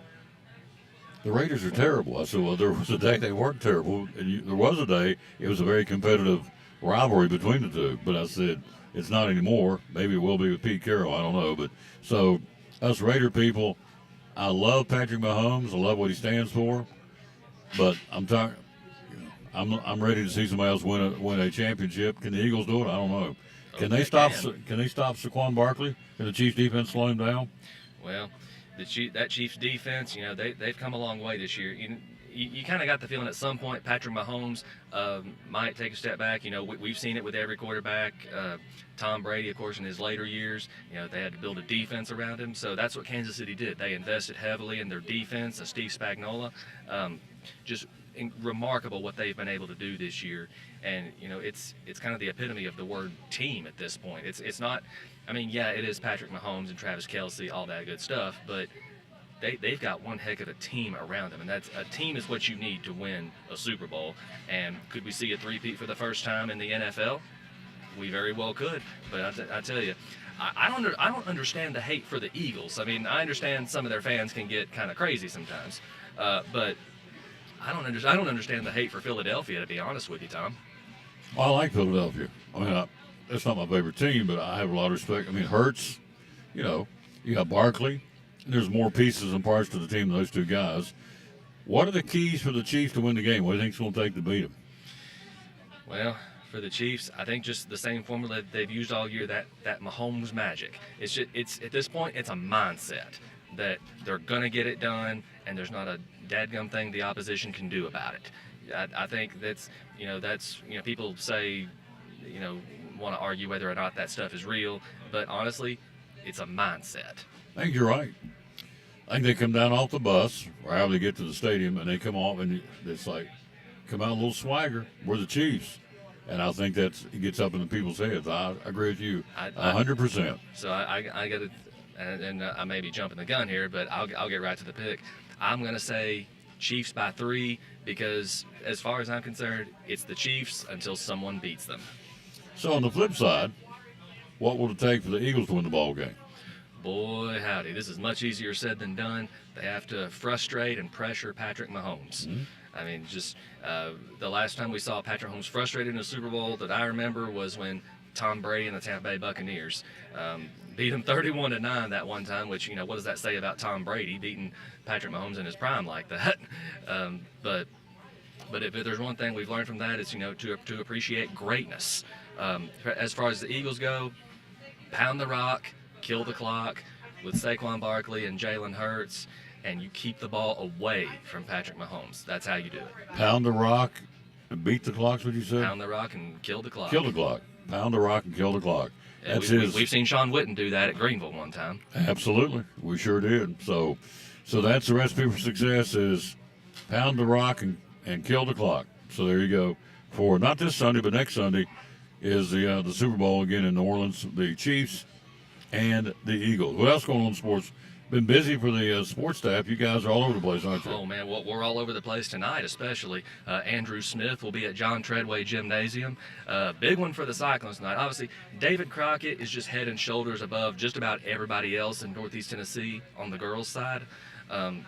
the Raiders are terrible." I said, "Well, there was a day they weren't terrible, and there was a day it was a very competitive rivalry between the two." But I said, "It's not anymore. Maybe it will be with Pete Carroll. I don't know." But so us Raider people, I love Patrick Mahomes. I love what he stands for. But I'm tired. I'm ready to see somebody else win a championship. Can the Eagles do it? I don't know. Can they stop Saquon Barkley? Can the Chiefs defense slow him down? Well, that Chiefs defense, they've come a long way this year. You kind of got the feeling at some point Patrick Mahomes might take a step back. We've seen it with every quarterback. Tom Brady, of course, in his later years, they had to build a defense around him. So that's what Kansas City did. They invested heavily in their defense. Steve Spagnuolo, just remarkable what they've been able to do this year. And it's kind of the epitome of the word team at this point. It's not. I mean, yeah, it is Patrick Mahomes and Travis Kelce, all that good stuff, but they've got one heck of a team around them, and that's a team is what you need to win a Super Bowl. And could we see a three-peat for the first time in the NFL? We very well could. But I tell you, I don't understand the hate for the Eagles. I mean, I understand some of their fans can get kind of crazy sometimes, but I don't understand the hate for Philadelphia, to be honest with you, Tom. Well, I like Philadelphia. I mean, that's not my favorite team, but I have a lot of respect. I mean, Hurts, you got Barkley. There's more pieces and parts to the team than those two guys. What are the keys for the Chiefs to win the game? What do you think it's going to take to beat them? Well, for the Chiefs, I think just the same formula they've used all year, that Mahomes magic. It's at this point, it's a mindset that they're going to get it done, and there's not a dadgum thing the opposition can do about it. I think that's people say, want to argue whether or not that stuff is real, but honestly, it's a mindset. I think you're right. I think they come down off the bus, or how they get to the stadium, and they come off, and it's like, come out a little swagger. We're the Chiefs. And I think it gets up in the people's heads. I agree with you 100%. So I got to, and I may be jumping the gun here, but I'll get right to the pick. I'm going to say Chiefs by 3 because, as far as I'm concerned, it's the Chiefs until someone beats them. So on the flip side, what will it take for the Eagles to win the ball game? Boy, howdy. This is much easier said than done. They have to frustrate and pressure Patrick Mahomes. Mm-hmm. I mean, just the last time we saw Patrick Mahomes frustrated in a Super Bowl that I remember was when Tom Brady and the Tampa Bay Buccaneers beat him 31-9 that one time, which, what does that say about Tom Brady beating Patrick Mahomes in his prime like that? But if there's one thing we've learned from that, it's, to appreciate greatness. As far as the Eagles go, pound the rock, kill the clock with Saquon Barkley and Jalen Hurts, and you keep the ball away from Patrick Mahomes. That's how you do it. Pound the rock and beat the clock's what you said? Pound the rock and kill the clock. Kill the clock. Pound the rock and kill the clock. Yeah, we've seen Sean Witten do that at Greenville one time. Absolutely. We sure did. So that's the recipe for success is pound the rock and kill the clock. So there you go. For not this Sunday, but next Sunday is the Super Bowl again in New Orleans. The Chiefs and the Eagles. What else going on in sports? Been busy for the sports staff. You guys are all over the place, aren't you? Oh, man, well, we're all over the place tonight, especially. Andrew Smith will be at John Treadway Gymnasium. Big one for the Cyclones tonight. Obviously, David Crockett is just head and shoulders above just about everybody else in Northeast Tennessee on the girls' side.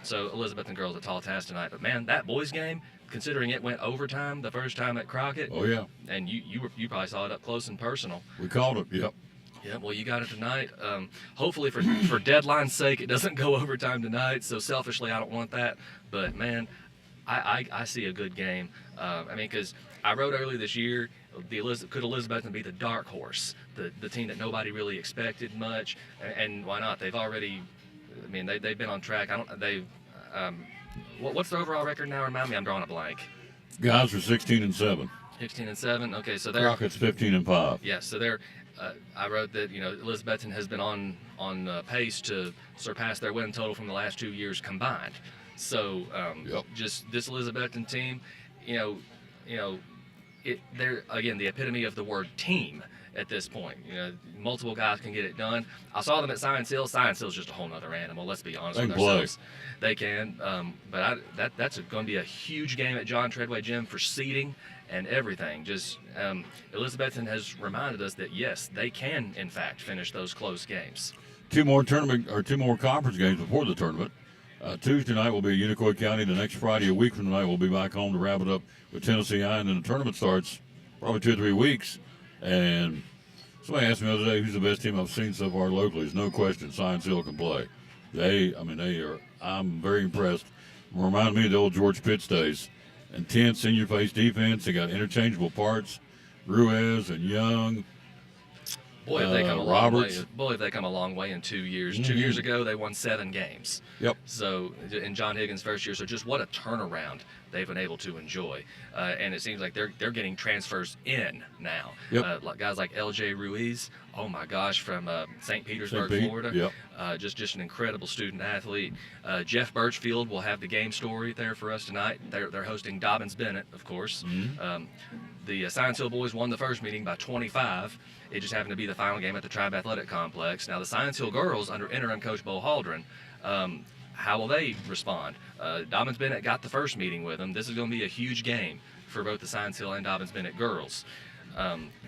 So Elizabeth and girls a tall task tonight. But, man, that boys' game, considering it went overtime the first time at Crockett. Oh, yeah. And you probably saw it up close and personal. We called it, yep. Yeah, well, you got it tonight. Hopefully, for deadline's sake, it doesn't go overtime tonight. So selfishly, I don't want that. But man, I see a good game. Because I wrote earlier this year, could Elizabethton be the dark horse, the team that nobody really expected much, and why not? They've already, they've been on track. What's their overall record now? Remind me, I'm drawing a blank. Guys are 16-7. 16-7. Okay, so they're Crockett's 15-5. Yeah, so they're. I wrote that Elizabethton has been on pace to surpass their win total from the last 2 years combined. So just this Elizabethton team, they're again the epitome of the word team at this point. Multiple guys can get it done. I saw them at Science Hill. Science Hill's just a whole other animal. Let's be honest with ourselves. They can, but that's going to be a huge game at John Treadway Gym for seeding and everything. Just Elizabethton has reminded us that yes, they can in fact finish those close games. Two more conference games before the tournament. Tuesday night will be Unicoi County. The next Friday, a week from tonight, we'll be back home to wrap it up with Tennessee I, and then the tournament starts probably 2 or 3 weeks. And somebody asked me the other day who's the best team I've seen so far locally. There's no question Science Hill can play. I'm very impressed. Remind me of the old George Pitts days. Intense in-your-face defense. They got interchangeable parts. Ruiz and Young. Boy, if they come a Roberts. long way. Boy, if they come a long way in 2 years. Mm-hmm. 2 years ago, they won 7 games. Yep. So in John Higgins' first year, so just what a turnaround they've been able to enjoy. And it seems like they're getting transfers in now. Yep. Like guys like L.J. Ruiz. Oh my gosh, from St. Petersburg, Florida. Yep. Just an incredible student athlete. Jeff Birchfield will have the game story there for us tonight. They're hosting Dobbins Bennett, of course. Mm-hmm. The Science Hill boys won the first meeting by 25. It just happened to be the final game at the Tribe Athletic Complex. Now the Science Hill girls under interim coach Bo Haldren, how will they respond? Dobbins Bennett got the first meeting with them. This is going to be a huge game for both the Science Hill and Dobbins Bennett girls.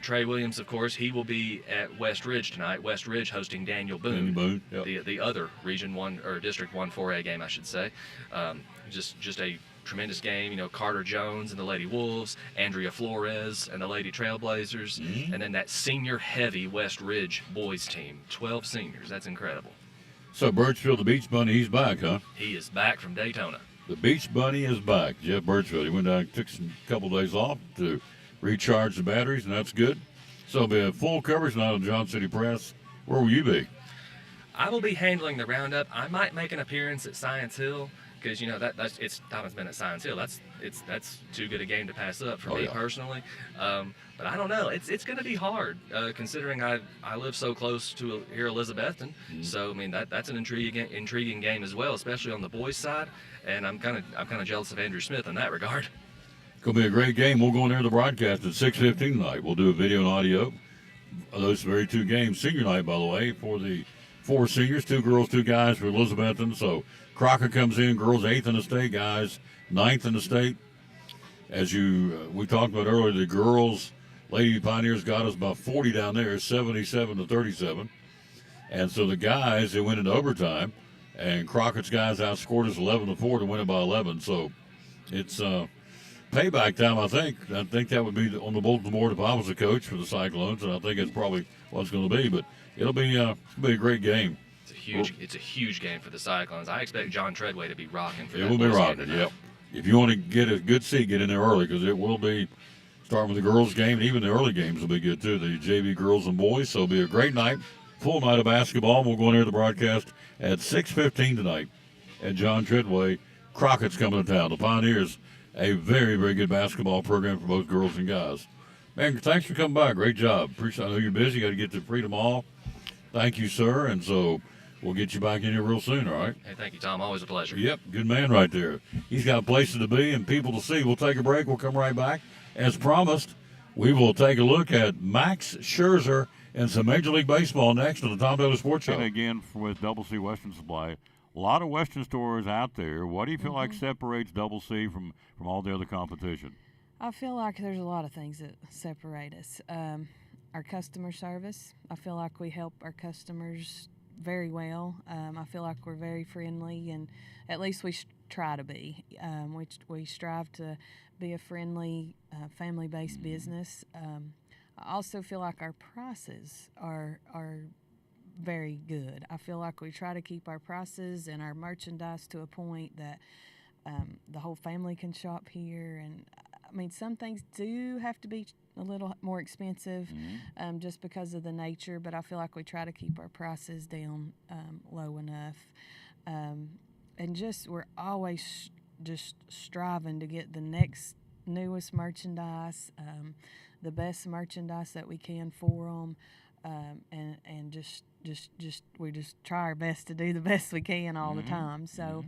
Trey Williams, of course, he will be at West Ridge tonight. West Ridge hosting Daniel Boone, Yep. the other Region 1 or District 1 4A game, I should say. Just a tremendous game. Carter Jones and the Lady Wolves, Andrea Flores and the Lady Trailblazers, Mm-hmm. and then that senior-heavy West Ridge boys team. 12 seniors. That's incredible. So Birchfield, the Beach Bunny, he's back, huh? He is back from Daytona. The Beach Bunny is back. Jeff Birchfield. He went down and took a couple days off to recharge the batteries, and that's good. So it'll be a full coverage now of John City Press. Where will you be? I will be handling the roundup. I might make an appearance at Science Hill. because that's it's Diamonds Bend at Science Hill. That's too good a game to pass up for Oh, me yeah. personally. But I don't know. It's going to be hard considering I live so close to here Elizabethton. So I mean that's an intriguing game as well, especially on the boys' side. And I'm kind of jealous of Andrew Smith in that regard. It's going to be a great game. We'll go in there to the broadcast at 6:15 tonight. We'll do a video and audio of those very two games. Senior night, by the way, for the 4 seniors, 2 girls, 2 guys for Elizabethton. So Crockett comes in, girls 8th in the state, guys 9th in the state. As we talked about earlier, the girls, Lady Pioneers got us about 40 down there, 77-37. And so the guys, they went into overtime, and Crockett's guys outscored us 11-4 to win it by 11. So it's payback time, I think. I think that would be on the bulletin board if I was a coach for the Cyclones, and I think it's probably what it's going to be. But it'll be a great game. It's a huge game for the Cyclones. I expect John Treadway to be rocking for that. It will be boys game rocking, tonight. yep. If you want to get a good seat, get in there early, because it will be starting with the girls' game, and even the early games will be good, too, the JV girls and boys. So it'll be a great night, full night of basketball. We'll go in there to the broadcast at 6:15 tonight at John Treadway. Crockett's coming to town. The Pioneers, a very, very good basketball program for both girls and guys. Man, thanks for coming by. Great job. Appreciate. I know you're busy. Got to get to Freedom Hall. Thank you, sir. And so we'll get you back in here real soon, all right? Hey, thank you, Tom. Always a pleasure. Yep, good man right there. He's got places to be and people to see. We'll take a break. We'll come right back. As promised, we will take a look at Max Scherzer and some Major League Baseball next on the Tom Taylor Sports Show. And again, with Double C Western Supply, a lot of Western stores out there. What do you feel like separates Double C from all the other competition? I feel like there's a lot of things that separate us. Our customer service, I feel like we help our customers very well. I feel like we're very friendly, and at least we try to be. We strive to be a friendly, family-based business. I also feel like our prices are very good. I feel like we try to keep our prices and our merchandise to a point that the whole family can shop here. And I mean, some things do have to be a little more expensive just because of the nature, but I feel like we try to keep our prices down low enough. And just we're always just striving to get the next newest merchandise, the best merchandise that we can for them, and just we just try our best to do the best we can all the time. So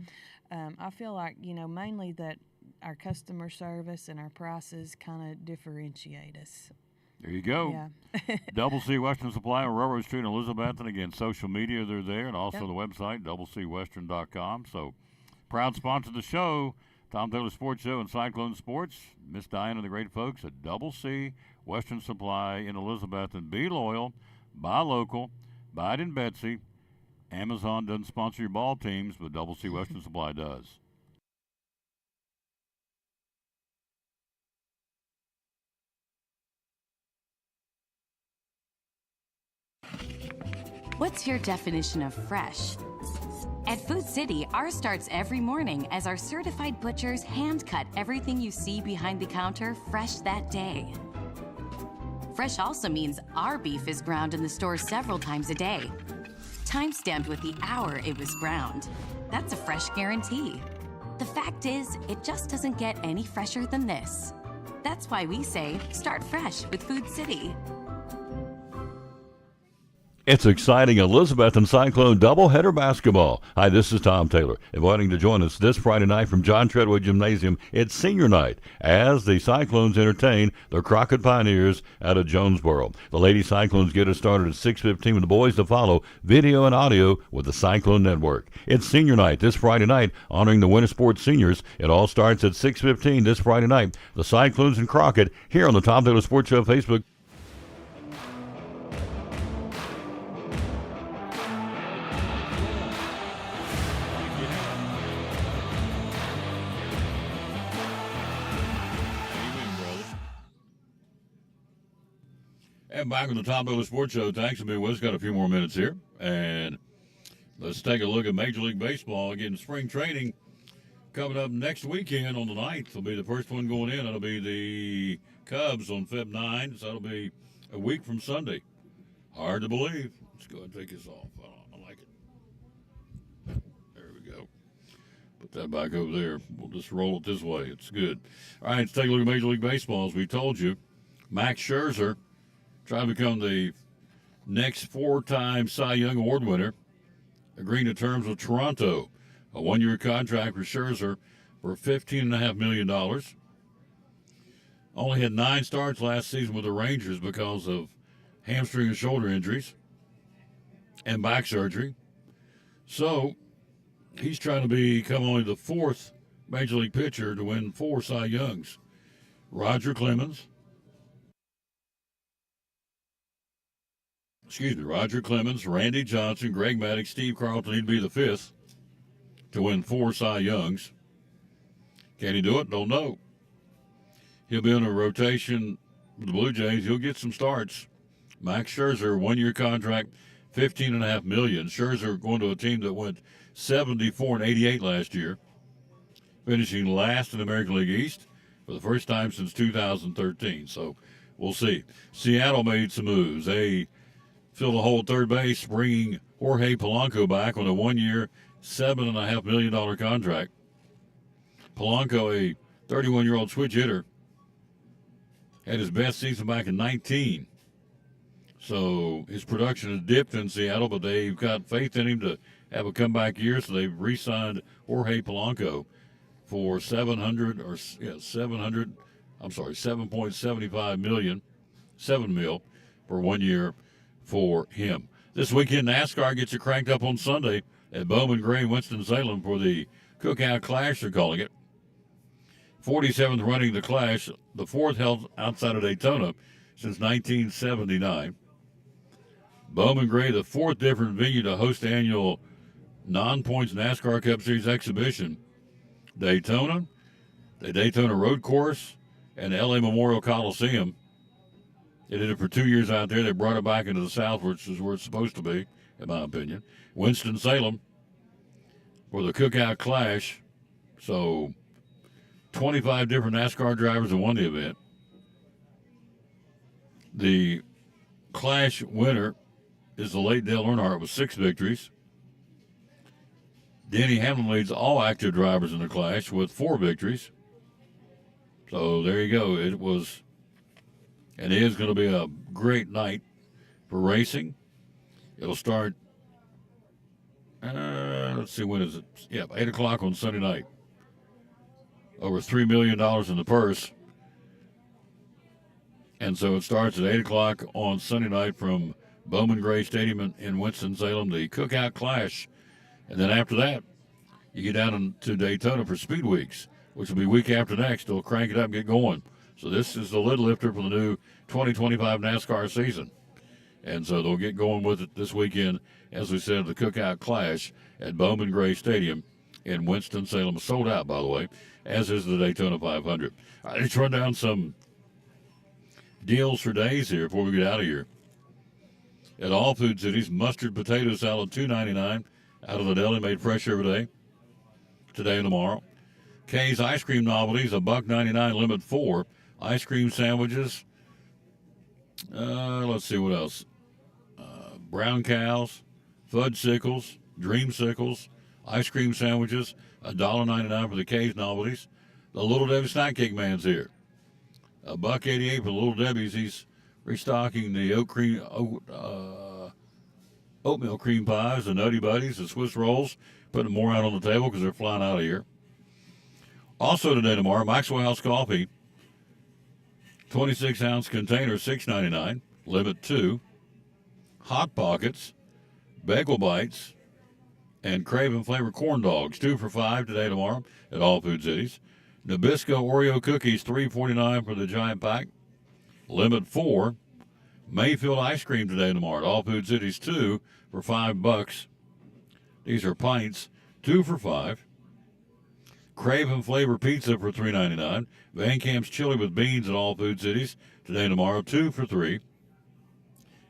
I feel like, mainly that our customer service and our prices kind of differentiate us. There you go. Yeah. Double C Western Supply on Railroad Street in Elizabeth. And again, social media, they're there, and also the website, doublecwestern.com. So, proud sponsor of the show, Tom Taylor Sports Show and Cyclone Sports. Miss Diane and the great folks at Double C Western Supply in Elizabeth. And be loyal, buy local, buy it in Betsy. Amazon doesn't sponsor your ball teams, but Double C Western Supply does. What's your definition of fresh? At Food City, ours starts every morning as our certified butchers hand cut everything you see behind the counter fresh that day. Fresh also means our beef is ground in the store several times a day, time-stamped with the hour it was ground. That's a fresh guarantee. The fact is, it just doesn't get any fresher than this. That's why we say, start fresh with Food City. It's exciting Elizabeth and Cyclone doubleheader basketball. Hi, this is Tom Taylor, inviting to join us this Friday night from John Treadway Gymnasium. It's senior night as the Cyclones entertain the Crockett Pioneers out of Jonesboro. The Lady Cyclones get us started at 6:15 with the boys to follow video and audio with the Cyclone Network. It's senior night this Friday night, honoring the Winter Sports seniors. It all starts at 6:15 this Friday night. The Cyclones and Crockett here on the Tom Taylor Sports Show Facebook. And back on the Tom Taylor Sports Show. Thanks for being with us. Got a few more minutes here. And let's take a look at Major League Baseball. Again, spring training coming up next weekend on the 9th. It'll be the first one going in. That'll be the Cubs on Feb 9. So that'll be a week from Sunday. Hard to believe. Let's go ahead and take this off. I like it. There we go. Put that back over there. We'll just roll it this way. It's good. All right, let's take a look at Major League Baseball. As we told you, Max Scherzer trying to become the next 4-time Cy Young Award winner, agreeing to terms with Toronto. A 1-year contract for Scherzer for $15.5 million. Only had 9 starts last season with the Rangers because of hamstring and shoulder injuries and back surgery. So he's trying to become only the 4th Major League pitcher to win 4 Cy Youngs. Roger Clemens, Randy Johnson, Greg Maddux, Steve Carlton, he'd be the 5th to win 4 Cy Youngs. Can he do it? Don't know. He'll be on a rotation with the Blue Jays. He'll get some starts. Max Scherzer, 1-year contract, $15.5 million. Scherzer going to a team that went 74-88 last year, finishing last in the American League East for the first time since 2013. So we'll see. Seattle made some moves. They filled a hole at third base, bringing Jorge Polanco back on a 1-year, $7.5 million contract. Polanco, a 31-year-old switch hitter, had his best season back in 19. So his production has dipped in Seattle, but they've got faith in him to have a comeback year, so they've re-signed Jorge Polanco for $7.75 million, $7 million for 1 year for him. This weekend, NASCAR gets it cranked up on Sunday at Bowman Gray, Winston-Salem for the Cookout Clash, they're calling it. 47th running the Clash, the 4th held outside of Daytona since 1979. Bowman Gray, the 4th different venue to host the annual non-points NASCAR Cup Series exhibition. Daytona, the Daytona Road Course, and the LA Memorial Coliseum. They did it for 2 years out there. They brought it back into the South, which is where it's supposed to be, in my opinion. Winston-Salem for the Cookout Clash. So 25 different NASCAR drivers have won the event. The Clash winner is the late Dale Earnhardt with 6 victories. Denny Hamlin leads all active drivers in the Clash with 4 victories. So there you go. It was, and it is going to be a great night for racing. It'll start, let's see, when is it? Yeah, 8 o'clock on Sunday night. Over $3 million in the purse. And so it starts at 8 o'clock on Sunday night from Bowman Gray Stadium in Winston-Salem, the Cookout Clash. And then after that, you get down to Daytona for Speed Weeks, which will be week after next. They'll crank it up and get going. So this is the lid lifter for the new 2025 NASCAR season. And so they'll get going with it this weekend, as we said, the Cookout Clash at Bowman Gray Stadium in Winston-Salem. Sold out, by the way, as is the Daytona 500. All right, let's run down some deals for days here before we get out of here. At all Food Cities, mustard potato salad $2.99 out of the deli, made fresh every day, today and tomorrow. Kay's ice cream novelties, $1.99, limit 4 ice cream sandwiches. Let's see what else. Brown cows, fudgesicles, dreamsicles, ice cream sandwiches, $1.99 for the Kay's novelties. The Little Debbie Snack Cake Man's here. $1.88 for Little Debbie's. He's restocking the oatmeal cream pies, the Nutty Buddies, the Swiss rolls, putting more out on the table because they're flying out of here. Also today, tomorrow, Maxwell House Coffee, 26-ounce container, $6.99, limit 2. Hot Pockets, Bagel Bites, and Craven Flavor Corn Dogs, 2 for $5 today, tomorrow at all Food Cities. Nabisco Oreo Cookies, $3.49 for the giant pack, limit 4. Mayfield Ice Cream today and tomorrow at all Food Cities, 2 for $5. These are pints, 2 for $5. Craven Flavor Pizza for $3.99. Van Camp's Chili with Beans at all Food Cities today and tomorrow, 2 for $3.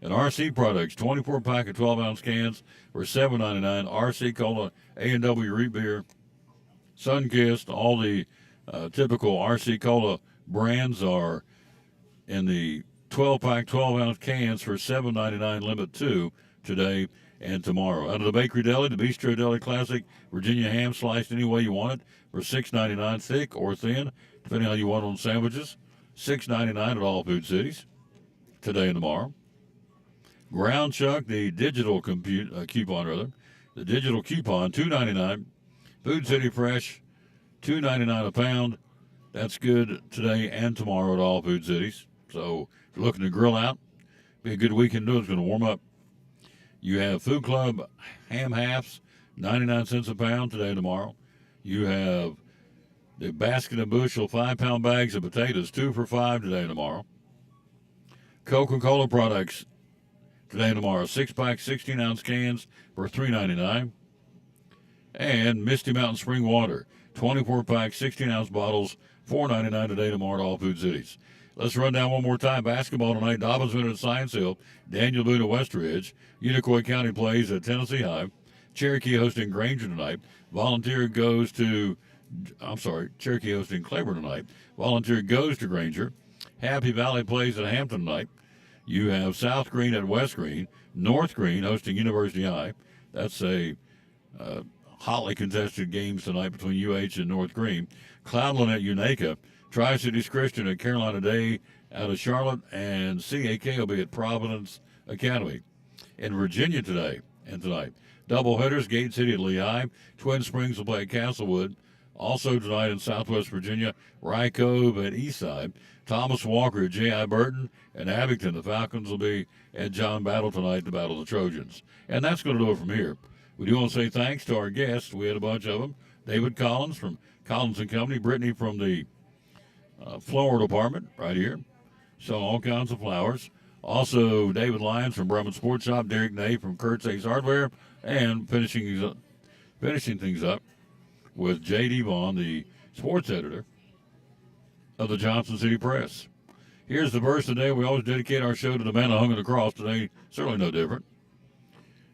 And RC Products, 24-pack of 12-ounce cans for $7.99. RC Cola, A&W Root Beer, Sunkist, all the typical RC Cola brands are in the 12-pack, 12-ounce cans for $7.99, limit 2 today and tomorrow. Out of the Bakery Deli, the Bistro Deli Classic Virginia ham sliced any way you want it for $6.99, thick or thin, depending on how you want it on sandwiches. $6.99 at all Food Cities today and tomorrow. Ground Chuck, the digital coupon, the digital coupon, $2.99. Food City Fresh, $2.99 a pound. That's good today and tomorrow at all Food Cities. So if you're looking to grill out, be a good weekend. It's going to warm up. You have Food Club ham halves, 99 cents a pound today and tomorrow. You have the Basket and Bushel 5-pound bags of potatoes, 2 for $5 today and tomorrow. Coca-Cola products today and tomorrow, 6-pack 16-ounce cans for $3.99. And Misty Mountain Spring Water, 24-pack 16-ounce bottles, $4.99 today and tomorrow at all Food Cities. Let's run down one more time. Basketball tonight, Dobbinsville at Science Hill, Daniel Boone at Westridge, Unicoi County plays at Tennessee High, Cherokee hosting Granger tonight, Cherokee hosting Claiborne tonight, Volunteer goes to Granger, Happy Valley plays at Hampton tonight. You have South Green at West Green, North Green hosting University High. That's a hotly contested games tonight between UH and North Green. Cloudland at Unaka, Tri-Cities Christian at Carolina Day out of Charlotte, and CAK will be at Providence Academy. In Virginia today and tonight, doubleheaders, Gate City at Lehigh, Twin Springs will play at Castlewood. Also tonight in Southwest Virginia, Rye Cove at Eastside, Thomas Walker at J.I. Burton, and Abington. The Falcons will be at John Battle tonight to battle the Trojans. And that's going to do it from here. We do want to say thanks to our guests. We had a bunch of them. David Collins from Collins & Company, Brittany from the floral department right here, selling all kinds of flowers. Also, David Lyons from Brumman Sports Shop, Derek Ney from Kurt's Ace Hardware, and finishing things up with J.D. Vaughn, the sports editor of the Johnson City Press. Here's the verse today. We always dedicate our show to the man who hung on the cross. Today, certainly no different.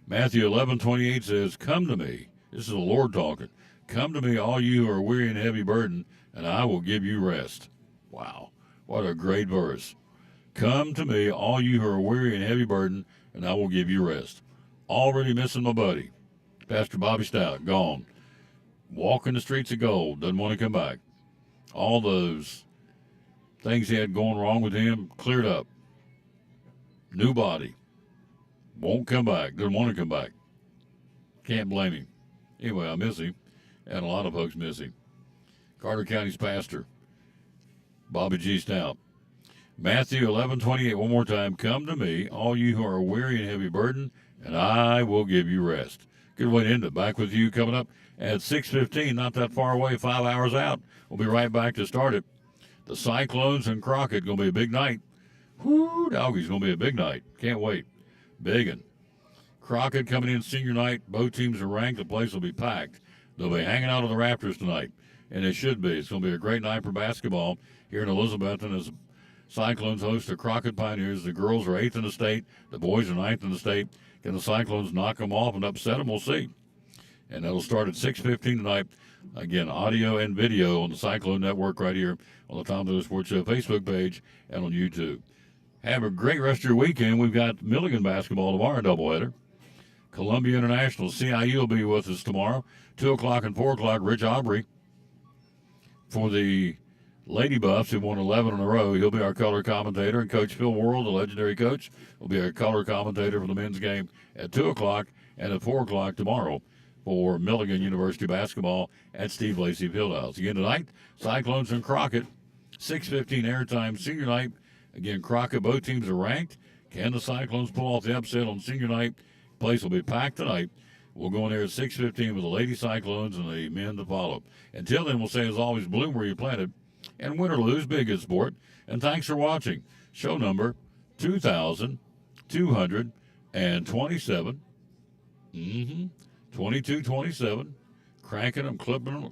Matthew 11:28 says, "Come to me." This is the Lord talking. "Come to me, all you who are weary and heavy burdened, and I will give you rest." Wow, what a great verse. Come to me, all you who are weary and heavy burdened, and I will give you rest. Already missing my buddy, Pastor Bobby Stout, gone. Walking the streets of gold, doesn't want to come back. All those things he had going wrong with him, cleared up. New body. Won't come back, doesn't want to come back. Can't blame him. Anyway, I miss him, and a lot of folks miss him. Carter County's pastor, Bobby G. Stout. Matthew 11:28, one more time. "Come to me, all you who are weary and heavy burdened, and I will give you rest." Good way to end it. Back with you coming up at 6:15, not that far away, 5 hours out. We'll be right back to start it. The Cyclones and Crockett, going to be a big night. Whoo, doggies, going to be a big night. Can't wait. Biggin. Crockett coming in senior night. Both teams are ranked. The place will be packed. They'll be hanging out on the Raptors tonight, and it should be. It's going to be a great night for basketball here in Elizabethton as Cyclones host the Crockett Pioneers. The girls are 8th in the state. The boys are 9th in the state. Can the Cyclones knock them off and upset them? We'll see. And that'll start at 6:15 tonight. Again, audio and video on the Cyclone Network right here on the Tom Dillon Sports Show Facebook page and on YouTube. Have a great rest of your weekend. We've got Milligan basketball tomorrow, doubleheader. Columbia International, CIU will be with us tomorrow. 2 o'clock and 4 o'clock, Rich Aubrey. For the Lady Buffs, who won 11 in a row, he'll be our color commentator. And Coach Phil Worrell, the legendary coach, will be our color commentator for the men's game at 2 o'clock and at 4 o'clock tomorrow for Milligan University basketball at Steve Lacey Fieldhouse. Again tonight, Cyclones and Crockett, 6:15 airtime, senior night. Again, Crockett, both teams are ranked. Can the Cyclones pull off the upset on senior night? Place will be packed tonight. We'll go in there at 6:15 with the Lady Cyclones and the men to follow. Until then, we'll say, as always, bloom where you planted, and win or lose, be a good sport. And thanks for watching. Show number 2,227. 2227. Cranking them, clipping them,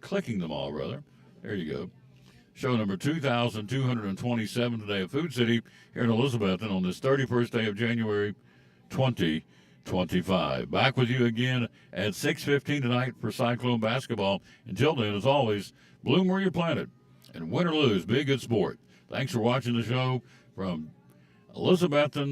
clicking them all, rather. There you go. Show number 2,227 today at Food City here in Elizabethton on this 31st day of January 2025. Back with you again at 6:15 tonight for Cyclone basketball. Until then, as always, bloom where you're planted, and win or lose, be a good sport. Thanks for watching the show from Elizabethton's